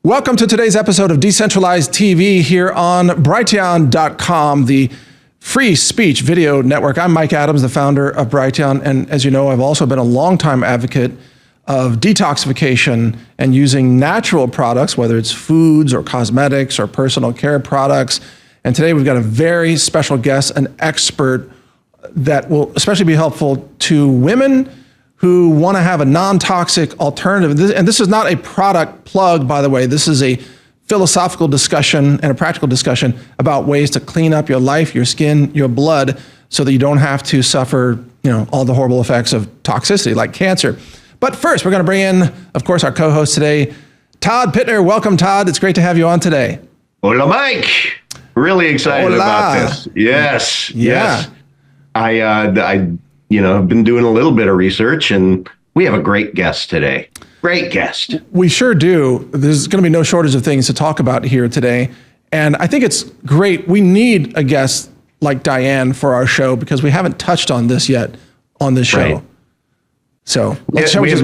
Welcome to today's episode of Decentralized TV here on Brighteon.com, the free speech video network. I'm Mike Adams, the founder of Brighteon, and as you know, I've also been a longtime advocate of detoxification and using natural products, whether it's foods or cosmetics or personal care products. And today we've got a very special guest, an expert that will especially be helpful to women who want to have a non-toxic alternative. And this is not a product plug, by the way. This is a philosophical discussion and a practical discussion about ways to clean up your life, your skin, your blood, so that you don't have to suffer, all the horrible effects of toxicity like cancer. But first, we're going to bring in, of course, our co-host today, Todd Pittner. Welcome, Todd. It's great to have you on today. Hola, Mike. Really excited about this. Yes. Yeah. Yes. I've been doing a little bit of research, and we have a great guest today. Great guest. We sure do. There's going to be no shortage of things to talk about here today. And I think it's great. We need a guest like Diane for our show because we haven't touched on this yet on this show. Right. So we have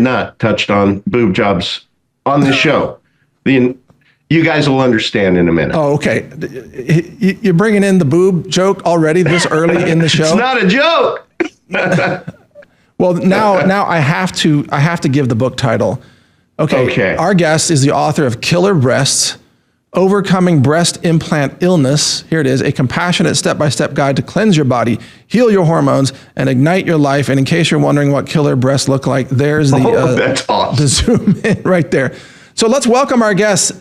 not touched on boob jobs on this show. You guys will understand in a minute. Oh, okay. You're bringing in the boob joke already this early in the show? It's not a joke. Well, now I have to give the book title. Okay. Our guest is the author of Killer Breasts, Overcoming Breast Implant Illness. Here it is, a compassionate step-by-step guide to cleanse your body, heal your hormones, and ignite your life. And in case you're wondering what killer breasts look like, there's that's awesome. The zoom in right there. So let's welcome our guest,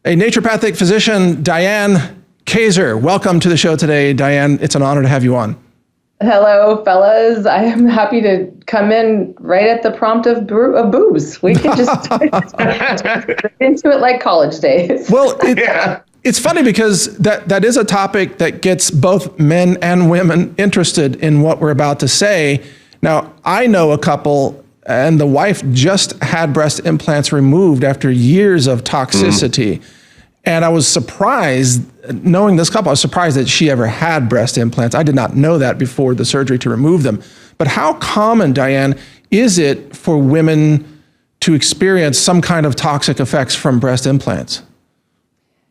a naturopathic physician, Diane Kazer. Welcome to the show today, Diane. It's an honor to have you on. Hello, fellas. I am happy to come in right at the prompt of boobs. We can just get into it like college days. Well, it's funny because that is a topic that gets both men and women interested in what we're about to say. Now, I know a couple, and the wife just had breast implants removed after years of toxicity. And I was surprised, knowing this couple, I was surprised that she ever had breast implants. I did not know that before the surgery to remove them. But how common, Diane, is it for women to experience some kind of toxic effects from breast implants?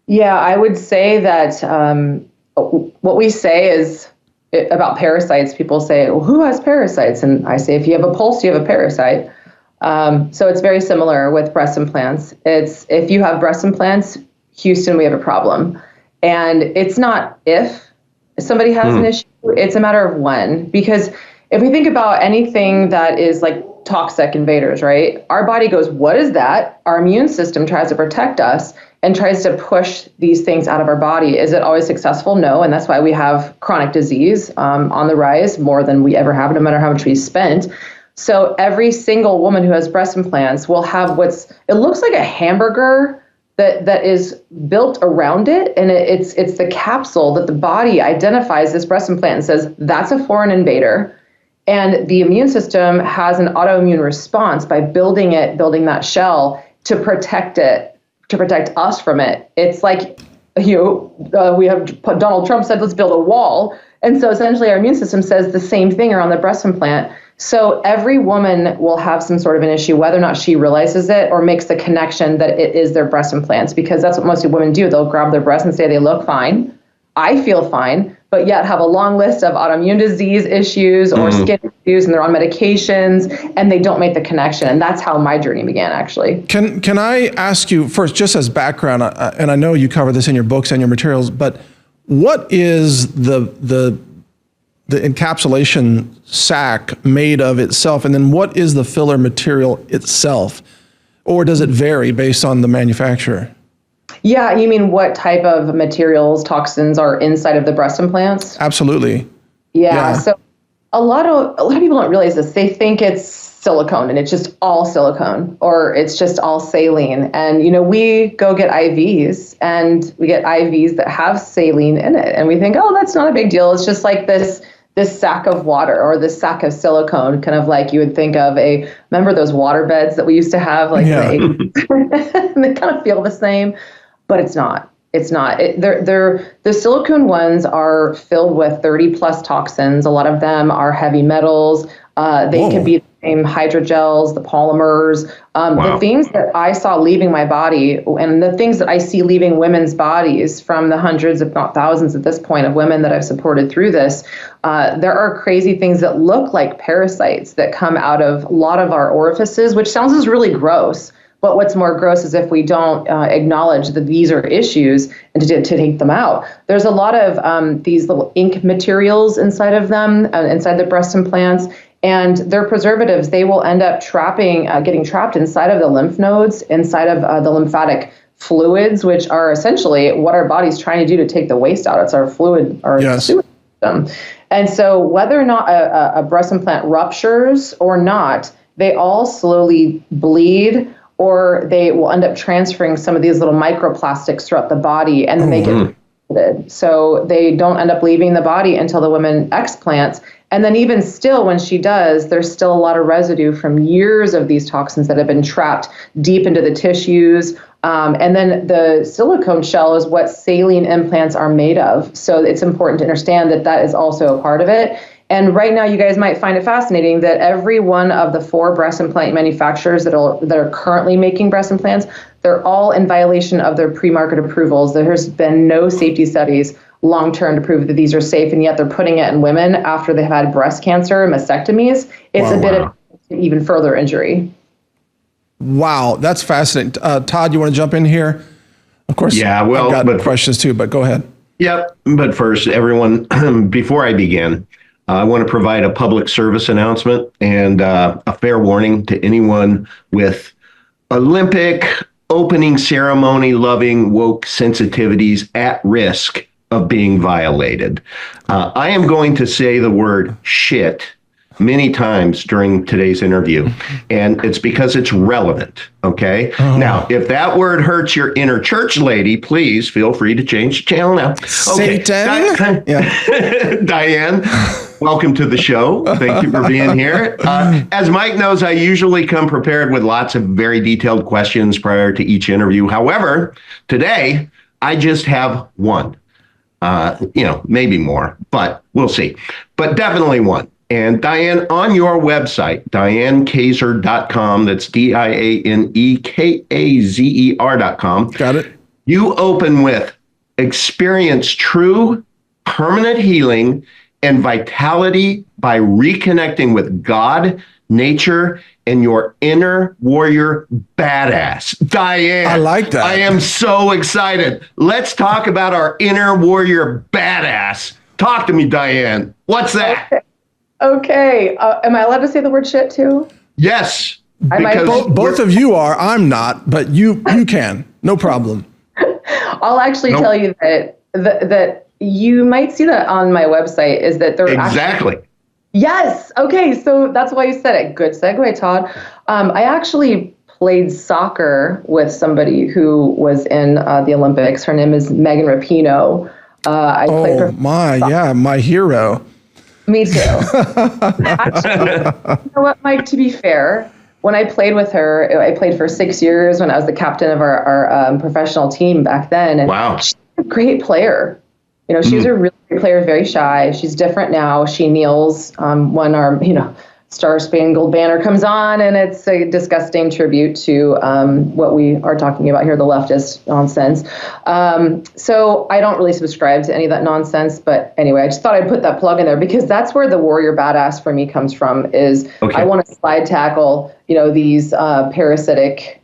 Yeah, I would say that what we say is about parasites. People say, well, who has parasites? And I say, if you have a pulse, you have a parasite. So it's very similar with breast implants. It's if you have breast implants, Houston, we have a problem. And it's not if somebody has an issue, it's a matter of when. Because if we think about anything that is like toxic invaders, right? Our body goes, what is that? Our immune system tries to protect us and tries to push these things out of our body. Is it always successful? No. And that's why we have chronic disease on the rise more than we ever have, no matter how much we spent. So every single woman who has breast implants will have it looks like a hamburger that is built around it, and it's the capsule that the body identifies this breast implant and says that's a foreign invader, and the immune system has an autoimmune response by building that shell to protect us from it. It's like we have Donald Trump said let's build a wall, and so essentially our immune system says the same thing around the breast implant. So every woman will have some sort of an issue, whether or not she realizes it or makes the connection that it is their breast implants, because that's what most women do. They'll grab their breasts and say they look fine, I feel fine, but yet have a long list of autoimmune disease issues or skin issues, and they're on medications, and they don't make the connection. And that's how my journey began, actually. Can I ask you first, just as background, and I know you cover this in your books and your materials, but what is the encapsulation sac made of itself, and then what is the filler material itself, or does it vary based on the manufacturer? Yeah, you mean what type of materials, toxins are inside of the breast implants? Absolutely. Yeah. So a lot of people don't realize this. They think it's silicone and it's just all silicone, or it's just all saline. And we go get IVs, and we get IVs that have saline in it, and we think, oh, that's not a big deal. It's just like this sack of water or this sack of silicone, kind of like you would think of remember those water beds that we used to have, like they kind of feel the same, but it's not. It's not. The silicone ones are filled with 30 plus toxins. A lot of them are heavy metals. They can be hydrogels, the polymers, the things that I saw leaving my body, and the things that I see leaving women's bodies from the hundreds, if not thousands at this point, of women that I've supported through this. There are crazy things that look like parasites that come out of a lot of our orifices, which sounds as really gross. But what's more gross is if we don't acknowledge that these are issues and to take them out. There's a lot of these little ink materials inside of them, inside the breast implants, and they're preservatives. They will end up getting trapped inside of the lymph nodes, inside of the lymphatic fluids, which are essentially what our body's trying to do to take the waste out. It's our fluid, our sewage system. And so whether or not a breast implant ruptures or not, they all slowly bleed, or they will end up transferring some of these little microplastics throughout the body, and then they get so they don't end up leaving the body until the woman explants. And then even still, when she does, there's still a lot of residue from years of these toxins that have been trapped deep into the tissues. And then the silicone shell is what saline implants are made of. So it's important to understand that that is also a part of it. And right now, you guys might find it fascinating that every one of the 4 breast implant manufacturers that are currently making breast implants, they're all in violation of their pre-market approvals. There has been no safety studies long-term to prove that these are safe, and yet they're putting it in women after they've had breast cancer and mastectomies. It's a bit of even further injury. Wow, that's fascinating. Todd, you want to jump in here? Of course, I've got questions too, but go ahead. Yep, but first, everyone, before I begin, I want to provide a public service announcement and a fair warning to anyone with Olympic opening ceremony loving woke sensitivities at risk of being violated. I am going to say the word shit many times during today's interview, and it's because it's relevant, okay? Now, if that word hurts your inner church lady, please feel free to change the channel now. Okay. Satan? Diane, welcome to the show. Thank you for being here. As Mike knows, I usually come prepared with lots of very detailed questions prior to each interview. However, today, I just have one. Maybe more, but we'll see. But definitely one. And Diane, on your website, DianeKazer.com, that's DianeKazer.com. Got it. You open with experience true permanent healing and vitality by reconnecting with God, nature, and your inner warrior badass. Diane, I like that. I am so excited. Let's talk about our inner warrior badass. Talk to me, Diane. What's that? Okay. Am I allowed to say the word shit too? Yes. Both of you are. I'm not, but you can. No problem. I'll actually tell you that you might see that on my website, is that they're exactly. Yes. Okay. So that's why you said it. Good segue, Todd. I actually played soccer with somebody who was in the Olympics. Her name is Megan Rapinoe. I played for my hero. Me too. Actually, you know what, Mike, to be fair, when I played with her, I played for 6 years when I was the captain of our professional team back then. And she's a great player. She's a really great player, very shy. She's different now. She kneels when our, Star Spangled Banner comes on, and it's a disgusting tribute to what we are talking about here, the leftist nonsense. So I don't really subscribe to any of that nonsense. But anyway, I just thought I'd put that plug in there because that's where the warrior badass for me comes from. I want to slide tackle, these parasitic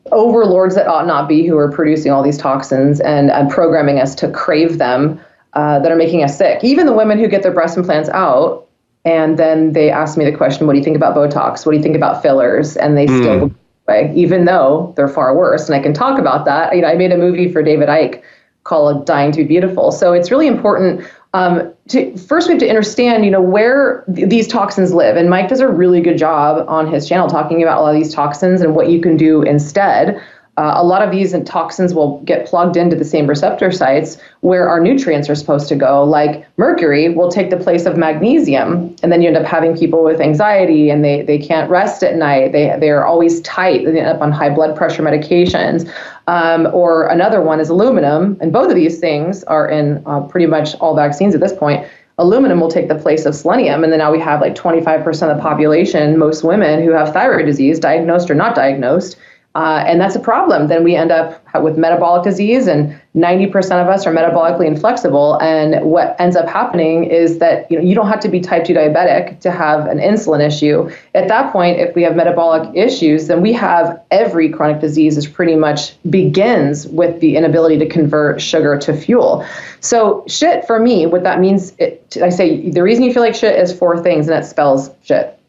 overlords that ought not be, who are producing all these toxins and programming us to crave them, that are making us sick. Even the women who get their breast implants out, and then they ask me the question, what do you think about Botox? What do you think about fillers? And they still go away, even though they're far worse. And I can talk about that. I made a movie for David Icke called Dying to Be Beautiful. So it's really important first we have to understand, where these toxins live. And Mike does a really good job on his channel talking about a lot of these toxins and what you can do instead. A lot of these toxins will get plugged into the same receptor sites where our nutrients are supposed to go. Like mercury will take the place of magnesium, and then you end up having people with anxiety, and they can't rest at night. They're always tight. They end up on high blood pressure medications. Or another one is aluminum, and both of these things are in pretty much all vaccines at this point. aluminum will take the place of selenium. And then now we have like 25% of the population, most women who have thyroid disease, diagnosed or not diagnosed. And that's a problem. Then we end up with metabolic disease, and 90% of us are metabolically inflexible. And what ends up happening is that you don't have to be type 2 diabetic to have an insulin issue. At that point, if we have metabolic issues, then we have every chronic disease is pretty much begins with the inability to convert sugar to fuel. So shit, for me, what that means, I say the reason you feel like shit is 4 things, and it spells shit.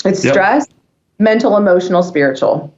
It's stress, mental, emotional, spiritual.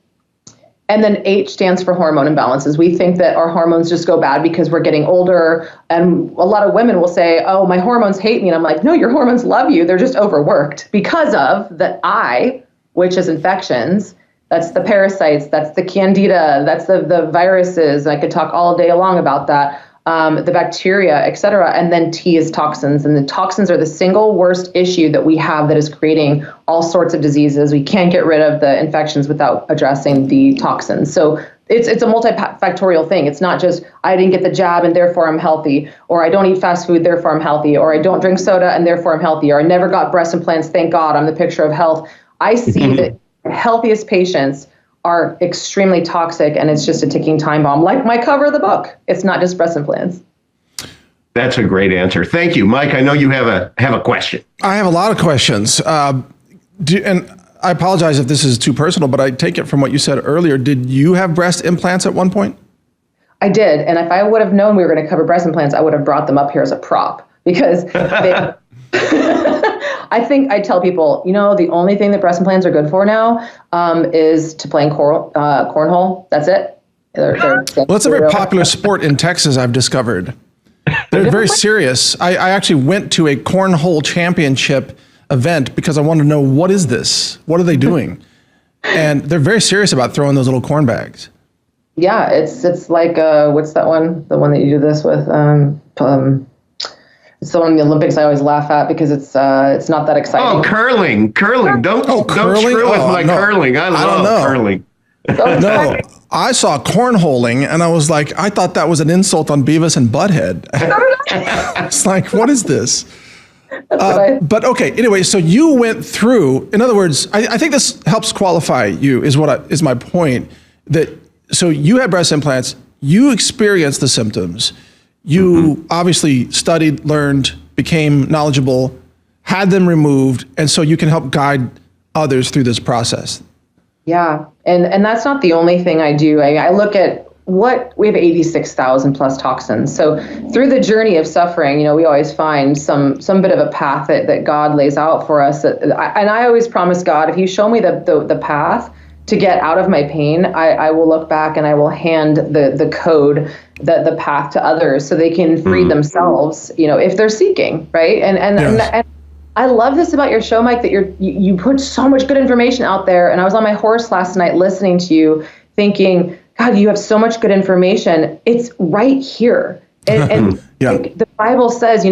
And then H stands for hormone imbalances. We think that our hormones just go bad because we're getting older. And a lot of women will say, oh, my hormones hate me. And I'm like, no, your hormones love you. They're just overworked because of the I, which is infections. That's the parasites. That's the candida. That's the viruses. I could talk all day long about that. The bacteria, et cetera. And then T is toxins. And the toxins are the single worst issue that we have that is creating all sorts of diseases. We can't get rid of the infections without addressing the toxins. So it's a multifactorial thing. It's not just, I didn't get the jab and therefore I'm healthy, or I don't eat fast food, therefore I'm healthy, or I don't drink soda and therefore I'm healthy, or I never got breast implants, thank God, I'm the picture of health. I see that healthiest patients are extremely toxic, and it's just a ticking time bomb, like my cover of the book. It's not just breast implants. That's a great answer. Thank you, Mike. I know you have a question. I have a lot of questions. And I apologize if this is too personal, but I take it from what you said earlier. Did you have breast implants at one point? I did. And if I would have known we were going to cover breast implants, I would have brought them up here as a prop, because they I think I tell people, the only thing that breast implants are good for now is to play in cornhole. That's it. Well, it's a very popular sport in Texas, I've discovered. They're very serious. I actually went to a cornhole championship event because I wanted to know, what is this? What are they doing? And they're very serious about throwing those little corn bags. Yeah, it's like, what's that one? The one that you do this with? It's the one in the Olympics I always laugh at because it's not that exciting. Oh, curling. Don't screw with my curling. I love curling. No, I saw cornholing and I was like, I thought that was an insult on Beavis and Butthead. It's like, what is this? But okay, anyway, so you went through, in other words, I think this helps qualify you is my point, so you had breast implants, you experienced the symptoms, you obviously studied, learned, became knowledgeable, had them removed, and so you can help guide others through this process. Yeah, and that's not the only thing I do. I look at we have 86,000 plus toxins. So through the journey of suffering, we always find some bit of a path that God lays out for us. And I always promise God, if you show me the path to get out of my pain, I will look back and I will hand the code, the path to others so they can free themselves, if they're seeking, right? And I love this about your show, Mike, that you put so much good information out there. And I was on my horse last night listening to you, thinking, God, you have so much good information. It's right here. And the Bible says,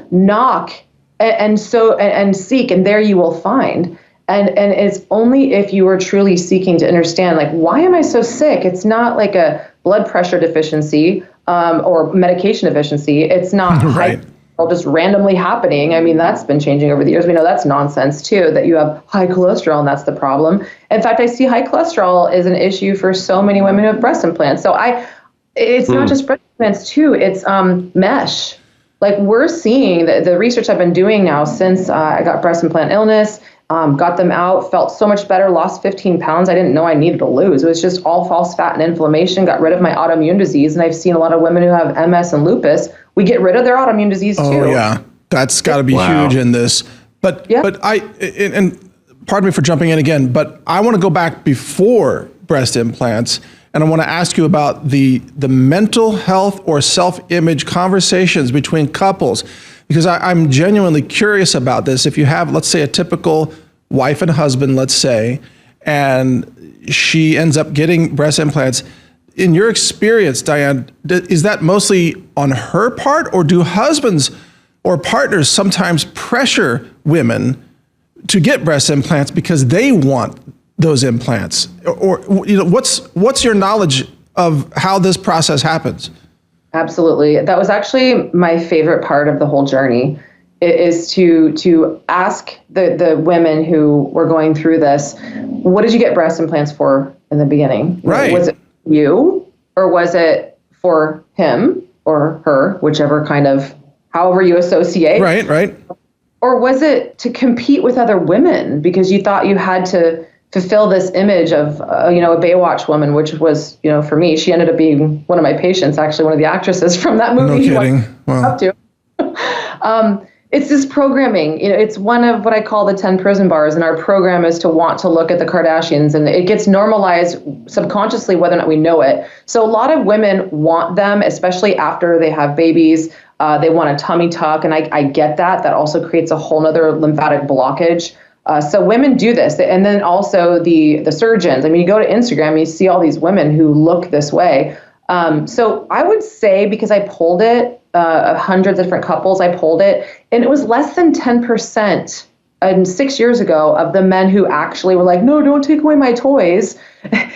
knock and seek, and there you will find. And it's only if you are truly seeking to understand, like, why am I so sick? It's not like a blood pressure deficiency or medication deficiency. It's not right. Just randomly happening. I mean, that's been changing over the years. We know that's nonsense too, that you have high cholesterol and that's the problem. In fact, I see high cholesterol is an issue for so many women who have breast implants. So it's not just breast implants too, it's mesh. Like, we're seeing the research I've been doing now since I got breast implant illness, got them out, felt so much better, lost 15 pounds I didn't know I needed to lose. It was just all false fat and inflammation, got rid of my autoimmune disease. And I've seen a lot of women who have MS and lupus, we get rid of their autoimmune disease too. Oh yeah, that's got to be huge in this. But and pardon me for jumping in again, but I want to go back before breast implants, and I want to ask you about the mental health or self-image conversations between couples, because I'm genuinely curious about this. If you have, let's say, a typical wife and husband, let's say, and she ends up getting breast implants. In your experience, Diane, is that mostly on her part, or do husbands or partners sometimes pressure women to get breast implants because they want those implants? Or what's your knowledge of how this process happens? Absolutely. That was actually my favorite part of the whole journey, is to ask the women who were going through this, what did you get breast implants for in the beginning? Right. Was it you, or was it for him or her, whichever kind of, however you associate? Right. Or was it to compete with other women because you thought you had to fulfill this image of, a Baywatch woman, which was, for me, she ended up being one of my patients, actually one of the actresses from that movie. No kidding. Wow. Up to. It's this programming. It's one of what I call the 10 prison bars, and our program is to want to look at the Kardashians, and it gets normalized subconsciously whether or not we know it. So a lot of women want them, especially after they have babies. They want a tummy tuck, and I get that. That also creates a whole nother lymphatic blockage. So women do this. And then also the surgeons. I mean, you go to Instagram, you see all these women who look this way. So I would say, because I polled it, hundreds of different couples, I polled it, and it was less than 10% 6 years ago of the men who actually were like, no, don't take away my toys.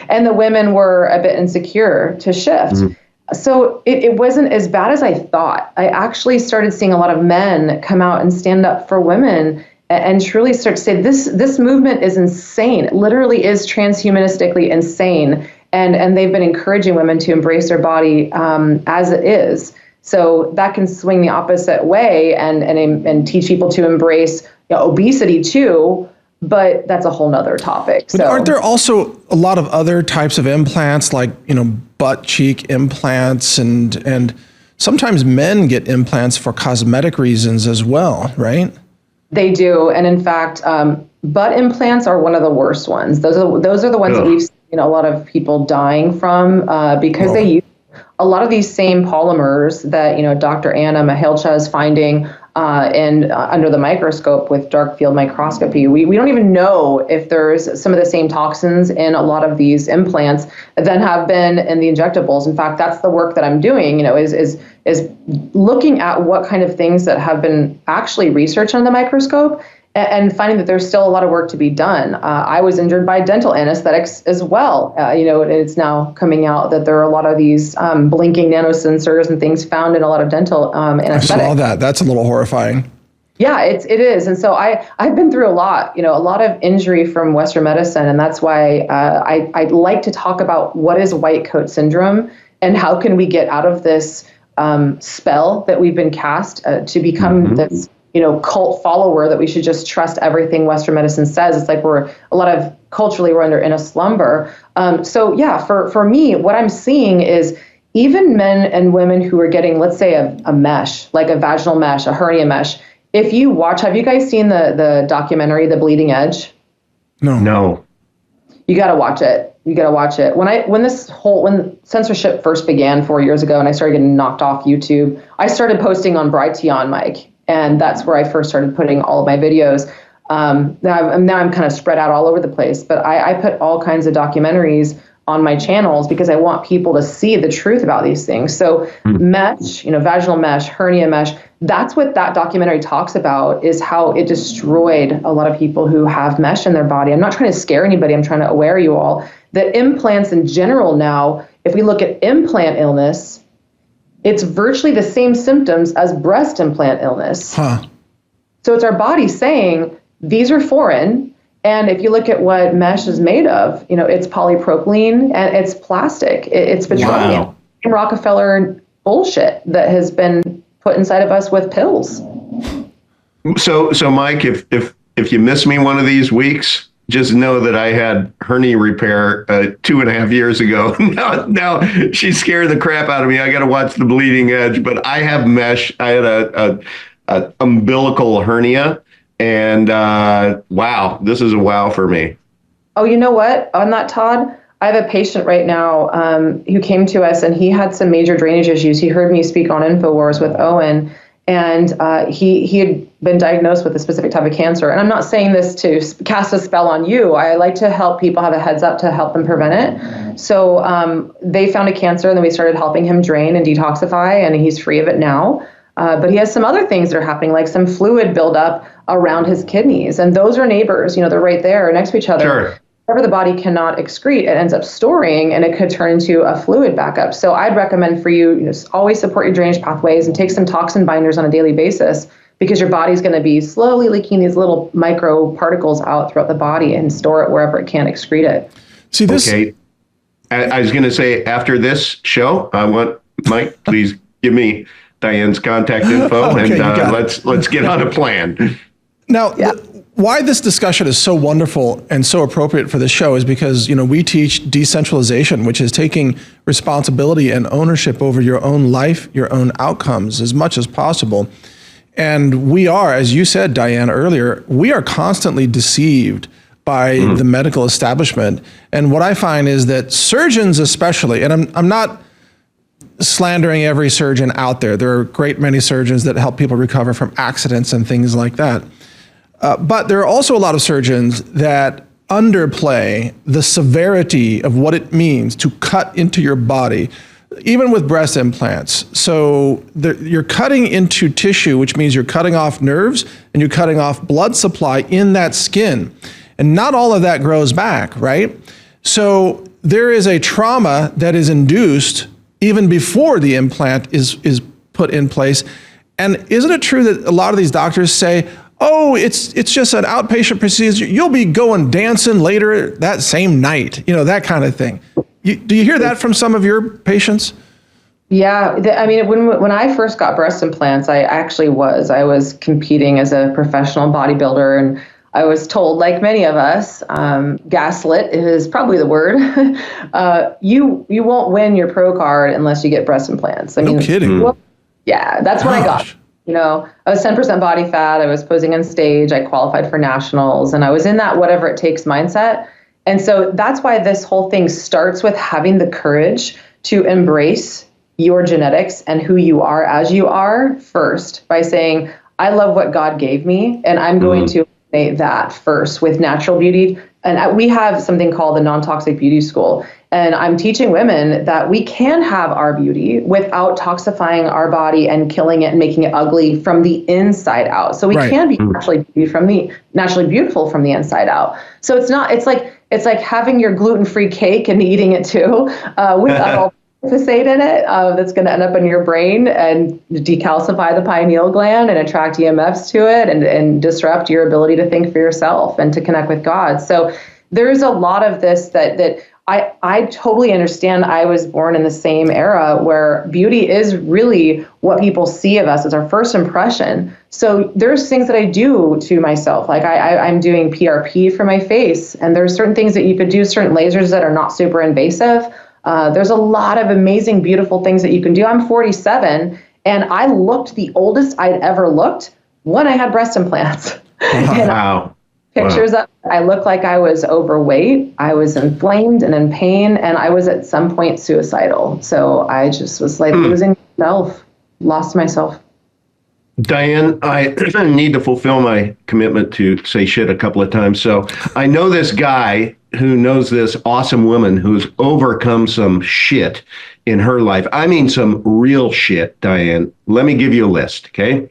And the women were a bit insecure to shift. Mm-hmm. So it wasn't as bad as I thought. I actually started seeing a lot of men come out and stand up for women and truly start to say, this movement is insane. It literally is transhumanistically insane. And they've been encouraging women to embrace their body as it is. So that can swing the opposite way and teach people to embrace obesity too. But that's a whole nother topic. But aren't there also a lot of other types of implants, like, butt cheek implants, and sometimes men get implants for cosmetic reasons as well, right? They do. And in fact, butt implants are one of the worst ones. Those are the ones that we've seen a lot of people dying from because they use a lot of these same polymers that, Dr. Anna Mahalcha is finding under the microscope with dark field microscopy. We don't even know if there's some of the same toxins in a lot of these implants that have been in the injectables. In fact, that's the work that I'm doing, is looking at what kind of things that have been actually researched on the microscope and finding that there's still a lot of work to be done. I was injured by dental anesthetics as well. It's now coming out that there are a lot of these blinking nanosensors and things found in a lot of dental anesthetics. I saw that. That's a little horrifying. Yeah, it is. And so I've been through a lot of injury from Western medicine. And that's why I like to talk about what is white coat syndrome and how can we get out of this spell that we've been cast to become this cult follower that we should just trust everything Western medicine says. It's like we're in a slumber. For me, what I'm seeing is even men and women who are getting, let's say, a mesh, like a vaginal mesh, a hernia mesh. If you watch, have you guys seen the documentary, The Bleeding Edge? No. You got to watch it. When censorship first began 4 years ago and I started getting knocked off YouTube, I started posting on Brighteon, Mike. And that's where I first started putting all of my videos. Now I'm kind of spread out all over the place, but I put all kinds of documentaries on my channels because I want people to see the truth about these things. So mesh, vaginal mesh, hernia mesh, that's what that documentary talks about, is how it destroyed a lot of people who have mesh in their body. I'm not trying to scare anybody. I'm trying to aware you all that implants in general now, if we look at implant illness, it's virtually the same symptoms as breast implant illness. Huh. So it's our body saying, these are foreign. And if you look at what mesh is made of, it's polypropylene and it's plastic. It's petroleum. Wow. Rockefeller bullshit that has been put inside of us with pills. So Mike, if you miss me one of these weeks, just know that I had hernia repair 2.5 years ago. now she scared the crap out of me. I got to watch The Bleeding Edge, but I have mesh. I had a umbilical hernia, and wow, this is a wow for me. Oh, you know what? On that, Todd, I have a patient right now who came to us, and he had some major drainage issues. He heard me speak on InfoWars with Owen, and he had been diagnosed with a specific type of cancer. And I'm not saying this to cast a spell on you. I like to help people have a heads up to help them prevent it. So they found a cancer, and then we started helping him drain and detoxify, and he's free of it now. But he has some other things that are happening, like some fluid buildup around his kidneys. And those are neighbors, they're right there next to each other. Sure. Whatever the body cannot excrete, it ends up storing, and it could turn into a fluid backup. So I'd recommend for you, always support your drainage pathways and take some toxin binders on a daily basis. because your body's going to be slowly leaking these little micro particles out throughout the body and store it wherever it can't excrete it. See this? Okay. I was going to say, after this show, I want Mike, please give me Diane's contact info, Okay, and let's get on a plan. Now, why this discussion is so wonderful and so appropriate for this show is because, we teach decentralization, which is taking responsibility and ownership over your own life, your own outcomes as much as possible. And we are, as you said, Diane, earlier, we are constantly deceived by the medical establishment. And what I find is that surgeons especially, and I'm not slandering every surgeon out there. There are a great many surgeons that help people recover from accidents and things like that. But there are also a lot of surgeons that underplay the severity of what it means to cut into your body, even with breast implants. So you're cutting into tissue, which means you're cutting off nerves and you're cutting off blood supply in that skin. And not all of that grows back, right? So there is a trauma that is induced even before the implant is put in place. And isn't it true that a lot of these doctors say, oh, it's just an outpatient procedure, you'll be going dancing later that same night, that kind of thing. Do you hear that from some of your patients? Yeah, when I first got breast implants, I was competing as a professional bodybuilder, and I was told, like many of us, gaslit is probably the word. You won't win your pro card unless you get breast implants. No kidding. Yeah, that's what I got. I was 10% body fat. I was posing on stage. I qualified for nationals, and I was in that whatever it takes mindset. And so that's why this whole thing starts with having the courage to embrace your genetics and who you are as you are first, by saying, I love what God gave me, and I'm going to that first with natural beauty. And we have something called the non-toxic beauty school. And I'm teaching women that we can have our beauty without toxifying our body and killing it and making it ugly from the inside out. So we can be naturally beautiful from the inside out. So it's like having your gluten-free cake and eating it too, without all glyphosate in it, that's going to end up in your brain and decalcify the pineal gland and attract EMFs to it and disrupt your ability to think for yourself and to connect with God. So there's a lot of this that I totally understand. I was born in the same era where beauty is really what people see of us as our first impression. So there's things that I do to myself. Like I'm doing PRP for my face, and there's certain things that you could do, certain lasers that are not super invasive. There's a lot of amazing, beautiful things that you can do. I'm 47, and I looked the oldest I'd ever looked when I had breast implants. Wow. Pictures up, I looked like I was overweight, I was inflamed and in pain, and I was at some point suicidal. So I just was like losing myself, lost myself. Diane, I need to fulfill my commitment to say shit a couple of times. So I know this guy who knows this awesome woman who's overcome some shit in her life. I mean, some real shit, Diane. Let me give you a list, okay?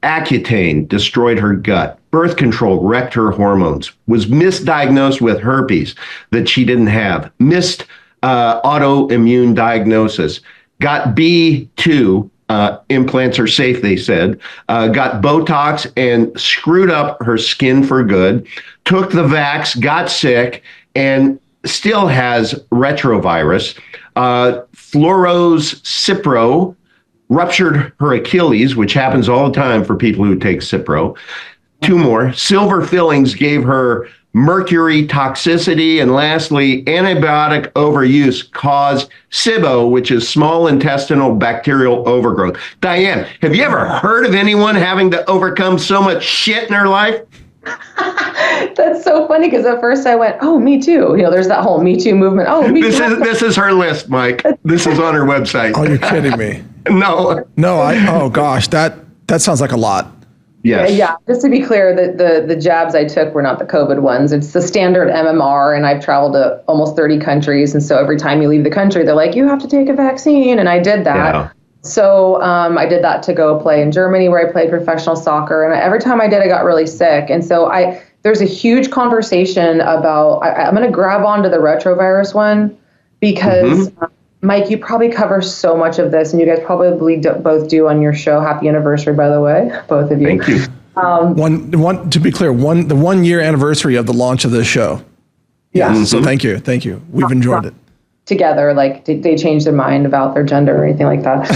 Accutane destroyed her gut. Birth control wrecked her hormones. Was misdiagnosed with herpes that she didn't have. Missed autoimmune diagnosis. Got B2. Implants are safe, they said. Got Botox and screwed up her skin for good. Took the vax, got sick, and still has retrovirus. Fluoro's Cipro ruptured her Achilles, which happens all the time for people who take Cipro. 2 more. Silver fillings gave her mercury toxicity. And lastly, antibiotic overuse caused SIBO, which is small intestinal bacterial overgrowth. Diane, have you ever heard of anyone having to overcome so much shit in her life? That's so funny, because at first I went, oh, me too. There's that whole Me Too movement. Oh, me too. This is her list, Mike. This is on her website. Oh, you're kidding me. No. Oh gosh, that sounds like a lot. Yes. Yeah. Just to be clear, the jabs I took were not the COVID ones. It's the standard MMR, and I've traveled to almost 30 countries. And so every time you leave the country, they're like, you have to take a vaccine. And I did that. Yeah. So I did that to go play in Germany, where I played professional soccer. And every time I did, I got really sick. And so there's a huge conversation about, I'm going to grab onto the retrovirus one, because Mike, you probably cover so much of this, and you guys probably both do on your show. Happy anniversary, by the way, both of you. Thank you. One to be clear, the 1 year anniversary of the launch of this show. Yeah. Mm-hmm. So thank you. We've enjoyed it. Together, like, did they change their mind about their gender or anything like that?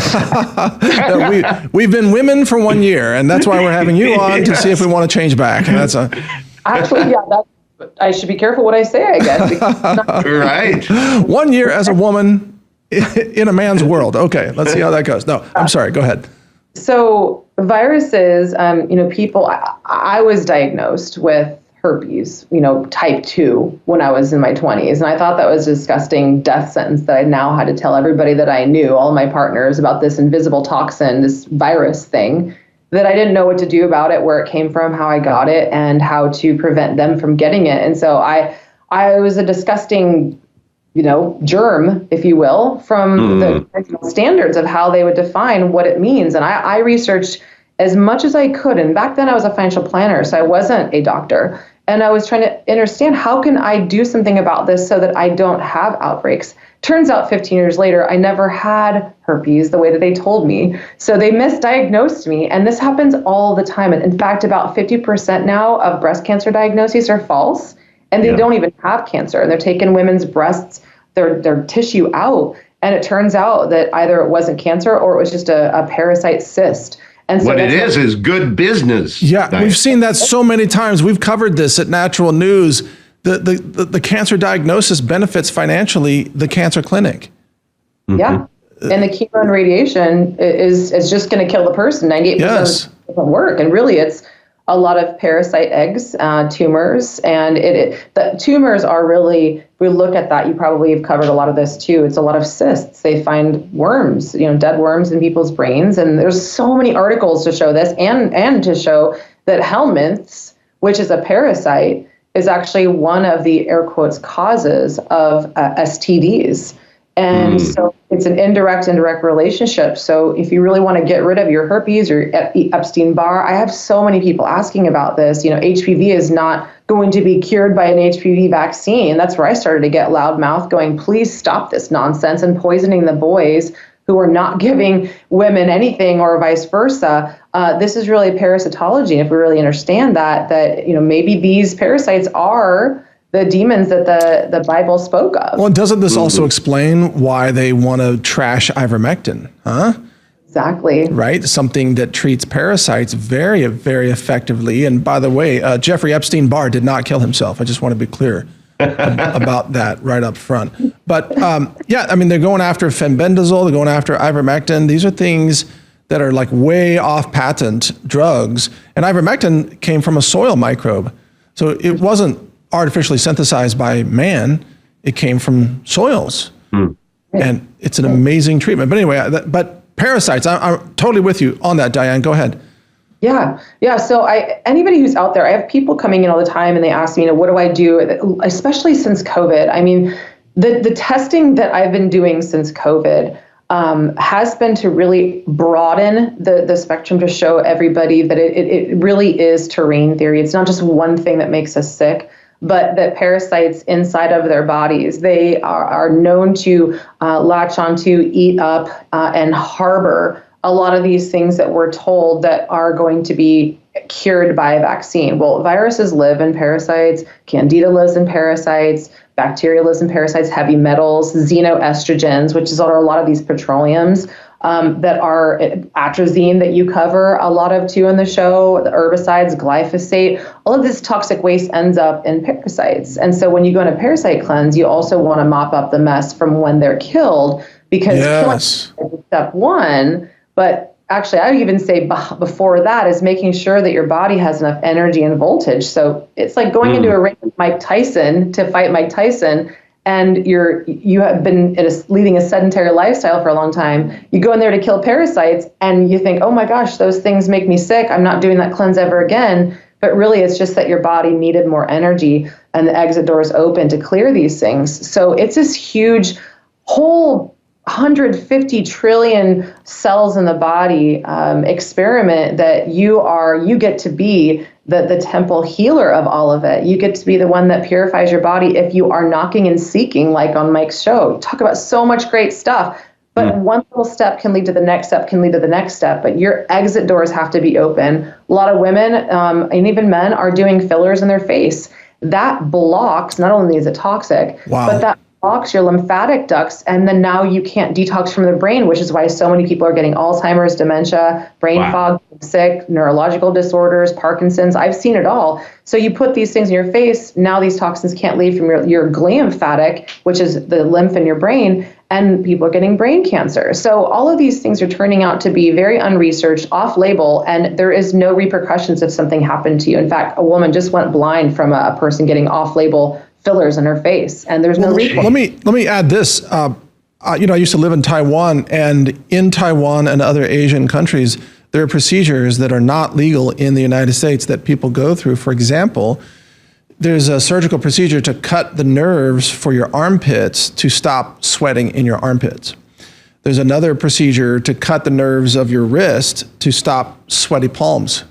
No, we've been women for 1 year, and that's why we're having you on to see if we want to change back. And that's Actually, I should be careful what I say, I guess. Right. 1 year as a woman in a man's world. Okay, let's see how that goes. No, I'm sorry. Go ahead. So viruses, people, I was diagnosed with herpes, type 2 when I was in my 20s. And I thought that was a disgusting death sentence that I now had to tell everybody that I knew, all of my partners, about this invisible toxin, this virus thing, that I didn't know what to do about it, where it came from, how I got it, and how to prevent them from getting it. And so I was a disgusting, germ, if you will, from the standards of how they would define what it means. And I researched as much as I could. And back then I was a financial planner, so I wasn't a doctor. And I was trying to understand, how can I do something about this so that I don't have outbreaks? Turns out 15 years later, I never had herpes the way that they told me. So they misdiagnosed me. And this happens all the time. And in fact, about 50% now of breast cancer diagnoses are false. And they don't even have cancer. And they're taking women's breasts, their tissue out. And it turns out that either it wasn't cancer or it was just a parasite cyst. And so what it is good business. Yeah, Diane. We've seen that so many times. We've covered this at Natural News. The cancer diagnosis benefits financially the cancer clinic. Yeah, and the chemo and radiation is just going to kill the person. 98% doesn't work, and really it's a lot of parasite eggs, tumors, and the tumors are really, if we look at that, you probably have covered a lot of this too. It's a lot of cysts. They find worms, dead worms in people's brains, and there's so many articles to show this, and to show that helminths, which is a parasite, is actually one of the air quotes causes of STDs. And so it's an indirect relationship. So if you really want to get rid of your herpes or Epstein-Barr, I have so many people asking about this. HPV is not going to be cured by an HPV vaccine. That's where I started to get loudmouth going, please stop this nonsense and poisoning the boys who are not giving women anything, or vice versa. This is really parasitology. And if we really understand that maybe these parasites are the demons that the Bible spoke of. Well, doesn't this also explain why they want to trash ivermectin, huh? Exactly. Right? Something that treats parasites very, very effectively. And by the way, Jeffrey Epstein-Barr did not kill himself. I just want to be clear about that right up front. But they're going after fenbendazole, they're going after ivermectin. These are things that are like way off patent drugs. And ivermectin came from a soil microbe. So it wasn't artificially synthesized by man. It came from soils. And it's an amazing treatment. But anyway, but parasites, I'm totally with you on that, Diane. Go ahead. Yeah. So anybody who's out there, I have people coming in all the time and they ask me, what do I do? Especially since COVID. I mean, the testing that I've been doing since COVID has been to really broaden the spectrum to show everybody that it really is terrain theory. It's not just one thing that makes us sick, but that parasites inside of their bodies, they are known to latch onto, eat up, and harbor a lot of these things that we're told that are going to be cured by a vaccine. Well, viruses live in parasites, Candida lives in parasites, bacteria lives in parasites, heavy metals, xenoestrogens, which is what are a lot of these petroleums that are atrazine that you cover a lot of too in the show, the herbicides, glyphosate, all of this toxic waste ends up in parasites. And so when you go on a parasite cleanse, you also want to mop up the mess from when they're killed, because killing is step one. But actually, I would even say before that is making sure that your body has enough energy and voltage. So it's like going into a ring with Mike Tyson to fight Mike Tyson, and you have been leading a sedentary lifestyle for a long time. You go in there to kill parasites, and you think, oh my gosh, those things make me sick. I'm not doing that cleanse ever again. But really, it's just that your body needed more energy, and the exit door is open to clear these things. So it's this huge whole 150 trillion cells in the body experiment that you get to be the temple healer of all of it. You get to be the one that purifies your body if you are knocking and seeking, like on Mike's show. Talk about so much great stuff. But one little step can lead to the next step, can lead to the next step. But your exit doors have to be open. A lot of women and even men are doing fillers in their face. That blocks, not only is it toxic, but that blocks your lymphatic ducts, and then now you can't detox from the brain, which is why so many people are getting Alzheimer's, dementia, brain fog, sick, neurological disorders, Parkinson's. I've seen it all. So you put these things in your face, now these toxins can't leave from your glymphatic, which is the lymph in your brain, and people are getting brain cancer. So all of these things are turning out to be very unresearched, off-label, and there is no repercussions if something happened to you. In fact, a woman just went blind from a person getting off-label fillers in her face, and there's no recourse. Let me add this. I used to live in Taiwan, and in Taiwan and other Asian countries, there are procedures that are not legal in the United States that people go through. For example, there's a surgical procedure to cut the nerves for your armpits to stop sweating in your armpits. There's another procedure to cut the nerves of your wrist to stop sweaty palms.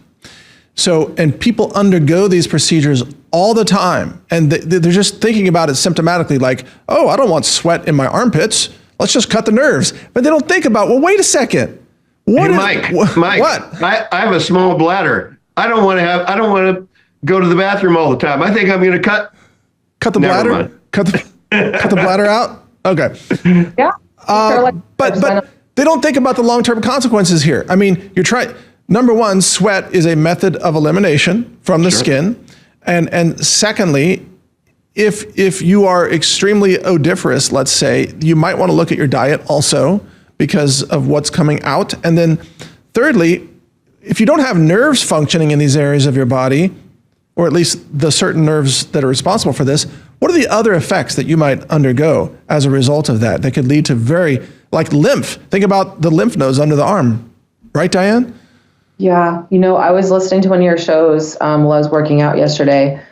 So, and people undergo these procedures all the time, and they're just thinking about it symptomatically, like, oh, I don't want sweat in my armpits. Let's just cut the nerves. But they don't think about, well, wait a second. Mike, what? I have a small bladder. I don't want to go to the bathroom all the time. I think I'm going to cut the bladder. Cut the bladder out. Okay. Yeah. But they don't think about the long-term consequences here. I mean, number one, sweat is a method of elimination from the skin. And secondly, if you are extremely odoriferous, let's say, you might want to look at your diet also because of what's coming out. And then thirdly, if you don't have nerves functioning in these areas of your body, or at least the certain nerves that are responsible for this, what are the other effects that you might undergo as a result of that could lead to like lymph? Think about the lymph nodes under the arm. Right, Diane? Yeah. I was listening to one of your shows while I was working out yesterday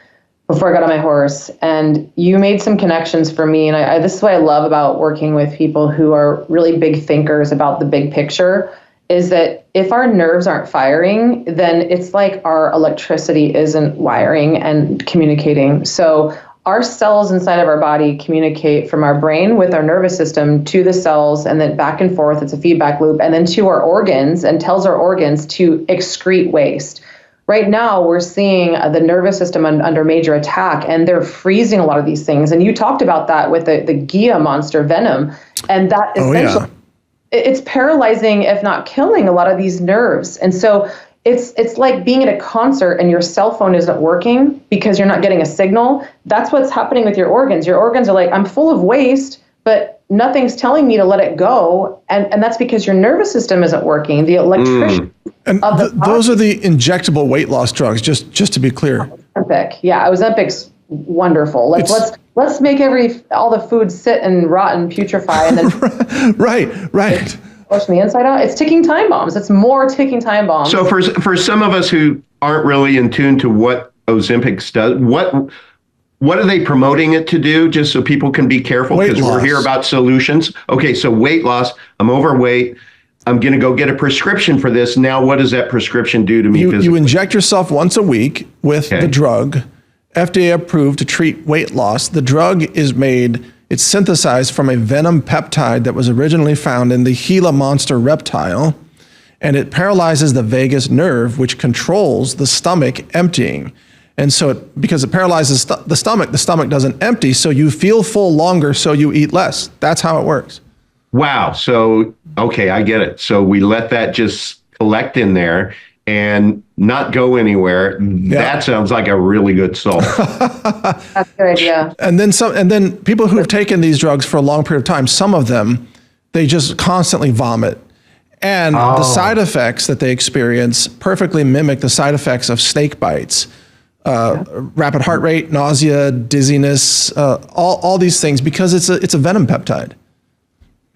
before I got on my horse, and you made some connections for me. And this is what I love about working with people who are really big thinkers about the big picture, is that if our nerves aren't firing, then it's like our electricity isn't wiring and communicating. So our cells inside of our body communicate from our brain with our nervous system to the cells, and then back and forth. It's a feedback loop, and then to our organs, and tells our organs to excrete waste. Right now, we're seeing the nervous system under major attack, and they're freezing a lot of these things. And you talked about that with the Gia monster venom, and that essentially, it's paralyzing, if not killing, a lot of these nerves. And so it's like being at a concert and your cell phone isn't working because you're not getting a signal. That's what's happening with your organs. Your organs are like, I'm full of waste, but nothing's telling me to let it go. And that's because your nervous system isn't working. The electricity and those are the injectable weight loss drugs, just to be clear. Ozempic. Yeah, Ozempic's wonderful. Let's make all the food sit and rot and putrefy, and then right. Push from the inside out. It's ticking time bombs. It's more ticking time bombs. So for some of us who aren't really in tune to what Ozempic does, what are they promoting it to do? Just so people can be careful, because we're here about solutions. Okay, so weight loss. I'm overweight. I'm going to go get a prescription for this. Now, what does that prescription do to me physically? You inject yourself once a week with the drug, FDA approved to treat weight loss. The drug is it's synthesized from a venom peptide that was originally found in the Gila monster reptile, and it paralyzes the vagus nerve, which controls the stomach emptying. And so because it paralyzes the stomach doesn't empty, so you feel full longer, so you eat less. That's how it works. Wow. So, okay, I get it. So we let that just collect in there and not go anywhere. Yeah. That sounds like a really good solve. That's a good idea. And then people who have taken these drugs for a long period of time, some of them, they just constantly vomit. And the side effects that they experience perfectly mimic the side effects of snake bites. Rapid heart rate, nausea, dizziness, all these things, because it's a venom peptide.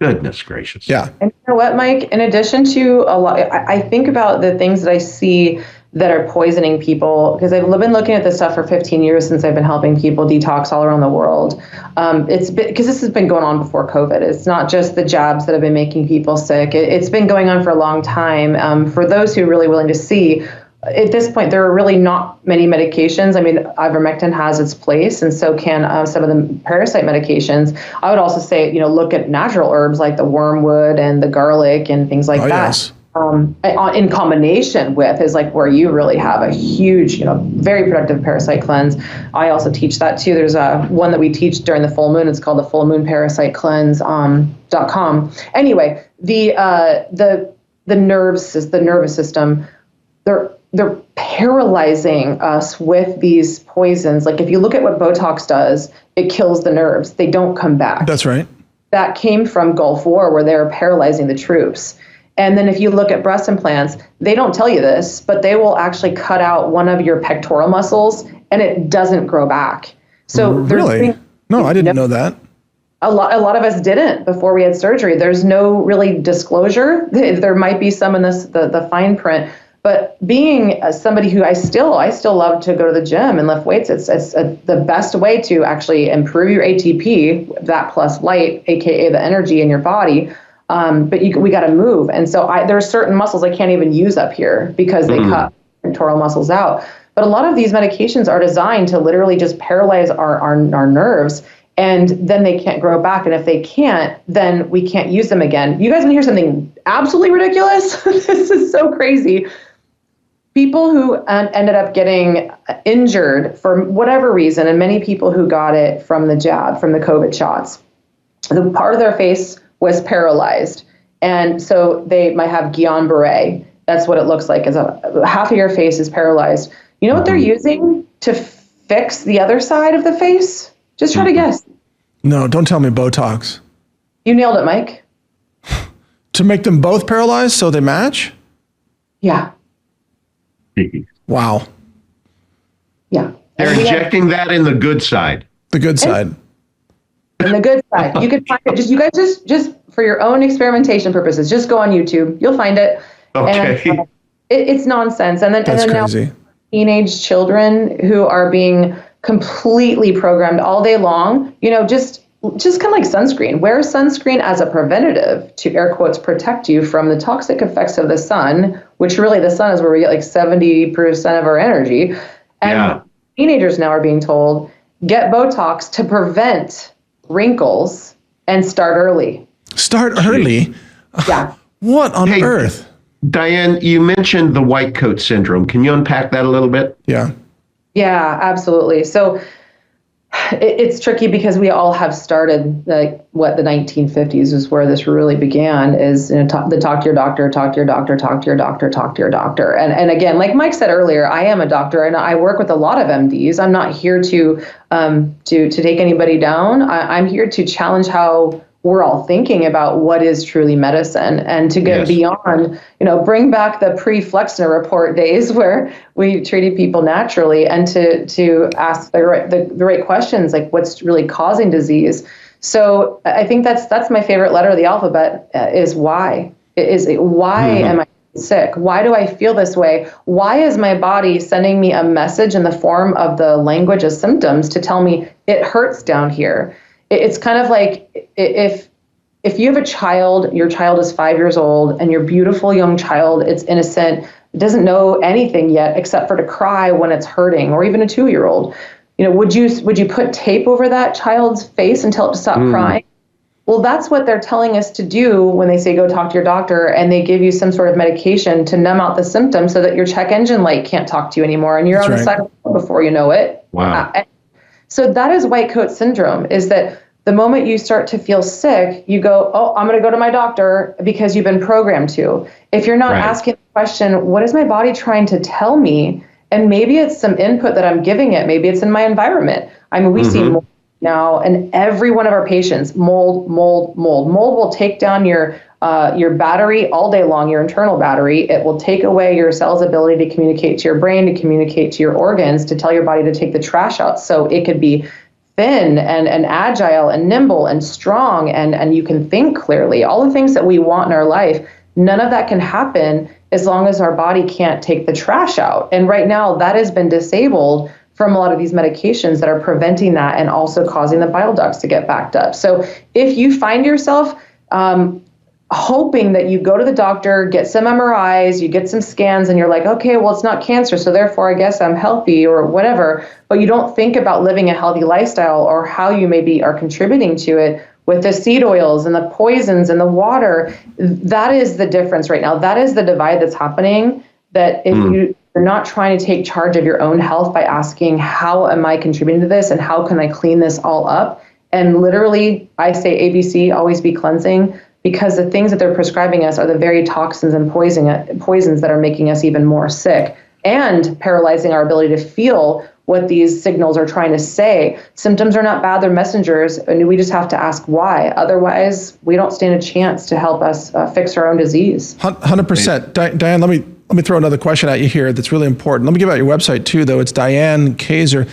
Goodness gracious. Yeah. And you know what, Mike? In addition to a lot, I think about the things that I see that are poisoning people, because I've been looking at this stuff for 15 years since I've been helping people detox all around the world. It's because this has been going on before COVID. It's not just the jabs that have been making people sick. It's been going on for a long time. For those who are really willing to see, at this point, there are really not many medications. I mean, ivermectin has its place, and so can some of the parasite medications. I would also say, look at natural herbs like the wormwood and the garlic and things like that. Yes. In combination with is like where you really have a huge, very productive parasite cleanse. I also teach that too. There's one that we teach during the full moon. It's called the Full Moon Parasite Cleanse.com. Anyway, the nervous system, they're paralyzing us with these poisons. Like if you look at what Botox does, it kills the nerves. They don't come back. That's right. That came from Gulf War, where they were paralyzing the troops. And then if you look at breast implants, they don't tell you this, but they will actually cut out one of your pectoral muscles and it doesn't grow back. So really? No, I didn't know that. A lot of us didn't before we had surgery. There's no really disclosure. There might be some in the fine print, but being somebody who I still love to go to the gym and lift weights, it's the best way to actually improve your ATP, that plus light, aka the energy in your body. But we got to move. And so there are certain muscles I can't even use up here because they cut pectoral muscles out. But a lot of these medications are designed to literally just paralyze our nerves, and then they can't grow back. And if they can't, then we can't use them again. You guys want to hear something absolutely ridiculous? This is so crazy. People who ended up getting injured for whatever reason, and many people who got it from the jab, from the COVID shots, the part of their face was paralyzed. And so they might have Guillain-Barré. That's what it looks like, is half of your face is paralyzed. You know what they're using to fix the other side of the face? Just try to guess. No, don't tell me Botox. You nailed it, Mike. To make them both paralyzed so they match? Yeah. Wow. Yeah. They're injecting that in the good side. The good side. In the good side. You can find it. You guys just for your own experimentation purposes, just go on YouTube. You'll find it. Okay. And, it's nonsense. And then Crazy. Now teenage children who are being completely programmed all day long, just kind of like sunscreen. Wear sunscreen as a preventative to, air quotes, protect you from the toxic effects of the sun, which really the sun is where we get like 70% of our energy. And teenagers now are being told, get Botox to prevent wrinkles and start early. Start early? Yeah. What on earth? Diane, you mentioned the white coat syndrome. Can you unpack that a little bit? Yeah. Yeah, absolutely. So it's tricky because we all have started like what the 1950s is where this really began, is talk to your doctor, talk to your doctor, talk to your doctor, talk to your doctor. And again, like Mike said earlier, I am a doctor and I work with a lot of MDs. I'm not here to take anybody down. I'm here to challenge how we're all thinking about what is truly medicine, and to get beyond, bring back the pre-Flexner report days where we treated people naturally, and to ask the right questions, like what's really causing disease. So I think that's my favorite letter of the alphabet, is why. Why am I sick? Why do I feel this way? Why is my body sending me a message in the form of the language of symptoms to tell me it hurts down here? It's kind of like if you have a child, your child is 5 years old, and your beautiful young child, it's innocent, doesn't know anything yet except for to cry when it's hurting, or even a 2-year-old. Would you put tape over that child's face and tell it to stop crying? Well, that's what they're telling us to do when they say go talk to your doctor, and they give you some sort of medication to numb out the symptoms so that your check engine light can't talk to you anymore, and you're on the side of the road before you know it. Wow. So that is white coat syndrome, is that the moment you start to feel sick, you go, oh, I'm going to go to my doctor, because you've been programmed to. If you're not asking the question, what is my body trying to tell me? And maybe it's some input that I'm giving it. Maybe it's in my environment. I mean, we see mold now, and every one of our patients, mold. Mold will take down your battery all day long, your internal battery. It will take away your cell's ability to communicate to your brain, to communicate to your organs, to tell your body to take the trash out. So it could be thin and agile and nimble and strong, and you can think clearly. All the things that we want in our life, none of that can happen as long as our body can't take the trash out. And right now that has been disabled from a lot of these medications that are preventing that and also causing the bile ducts to get backed up. So if you find yourself hoping that you go to the doctor, get some MRIs, you get some scans, and you're like, okay, well, it's not cancer, so therefore I guess I'm healthy or whatever, but you don't think about living a healthy lifestyle or how you maybe are contributing to it with the seed oils and the poisons and the water, that is the difference right now. That is the divide that's happening, that if you're not trying to take charge of your own health by asking, how am I contributing to this and how can I clean this all up? And literally, I say ABC, always be cleansing, because the things that they're prescribing us are the very toxins and poisons that are making us even more sick and paralyzing our ability to feel what these signals are trying to say. Symptoms are not bad, they're messengers, and we just have to ask why. Otherwise, we don't stand a chance to help us fix our own disease. 100%. Diane, let me throw another question at you here that's really important. Let me give out your website too, though. It's Diane Kazer.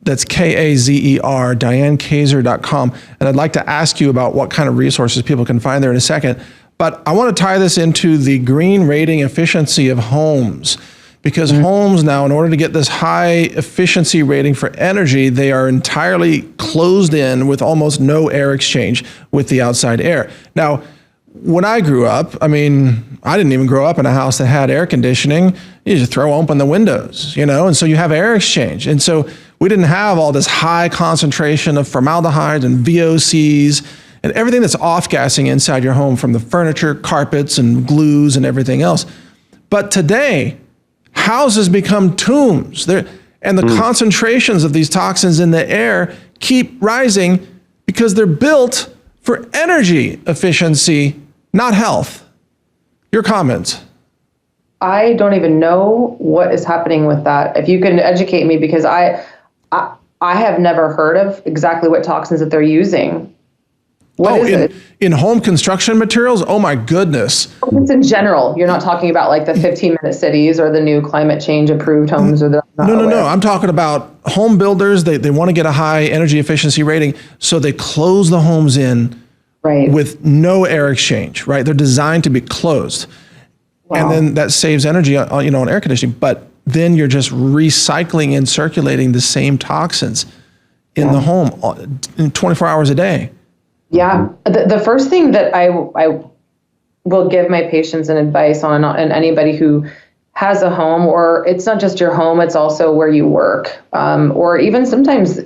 That's Kazer, DianeKazer.com. And I'd like to ask you about what kind of resources people can find there in a second. But I want to tie this into the green rating efficiency of homes, because homes now, in order to get this high efficiency rating for energy, they are entirely closed in with almost no air exchange with the outside air. Now, when I grew up, I didn't even grow up in a house that had air conditioning. You just throw open the windows, and so you have air exchange. And so we didn't have all this high concentration of formaldehyde and VOCs and everything that's off-gassing inside your home, from the furniture, carpets, and glues and everything else. But today, houses become tombs. And the concentrations of these toxins in the air keep rising because they're built for energy efficiency, not health. Your comments? I don't even know what is happening with that. If you can educate me, because I have never heard of exactly what toxins that they're using. What is it? In home construction materials? Oh my goodness. It's in general. You're not talking about like the 15-minute cities or the new climate change approved homes or the No. I'm talking about home builders. They want to get a high energy efficiency rating, so they close the homes in with no air exchange, right? They're designed to be closed. Wow. And then that saves energy on air conditioning, but then you're just recycling and circulating the same toxins in the home 24 hours a day. Yeah. The first thing that I will give my patients an advice on, and anybody who has a home, or it's not just your home, it's also where you work, or even sometimes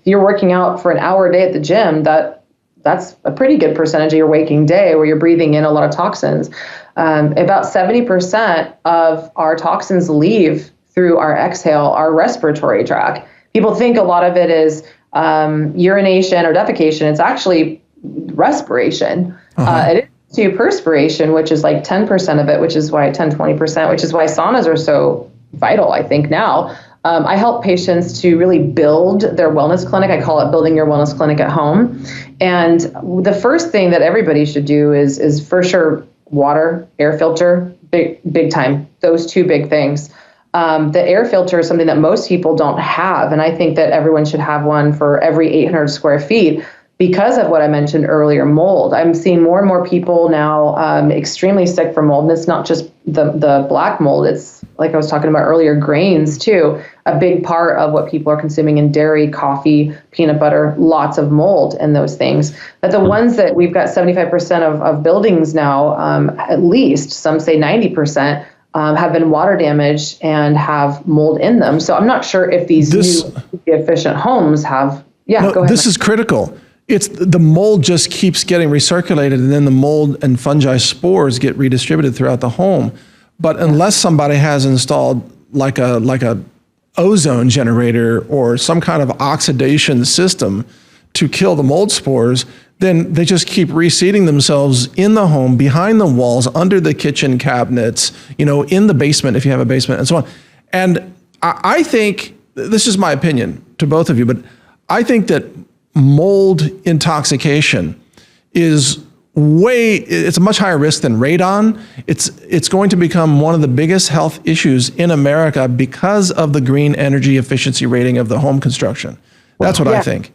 you're working out for an hour a day at the gym, that's a pretty good percentage of your waking day where you're breathing in a lot of toxins. About 70% of our toxins leave through our exhale, our respiratory tract. People think a lot of it is urination or defecation. It's actually respiration. It is to perspiration, which is like 10% of it, which is why 20%, which is why saunas are so vital, I think, now. I help patients to really build their wellness clinic. I call it building your wellness clinic at home. And the first thing that everybody should do is for sure water, air filter, big time. Those two big things. The air filter is something that most people don't have. And I think that everyone should have one for every 800 square feet because of what I mentioned earlier, mold. I'm seeing more and more people now extremely sick from mold. And it's not just the black mold. It's, like I was talking about earlier, grains too. A big part of what people are consuming in dairy, coffee, peanut butter, lots of mold in those things. But the ones that we've got 75% of buildings now, at least, some say 90%, have been water damaged and have mold in them. So I'm not sure if these new efficient homes have, go ahead. This is critical. It's the mold just keeps getting recirculated, and then the mold and fungi spores get redistributed throughout the home. But unless somebody has installed like a ozone generator or some kind of oxidation system to kill the mold spores, then they just keep reseeding themselves in the home, behind the walls, under the kitchen cabinets, in the basement if you have a basement, and so on. And I think, this is my opinion to both of you, but I think that mold intoxication is it's a much higher risk than radon. It's going to become one of the biggest health issues in America because of the green energy efficiency rating of the home construction. That's what I think.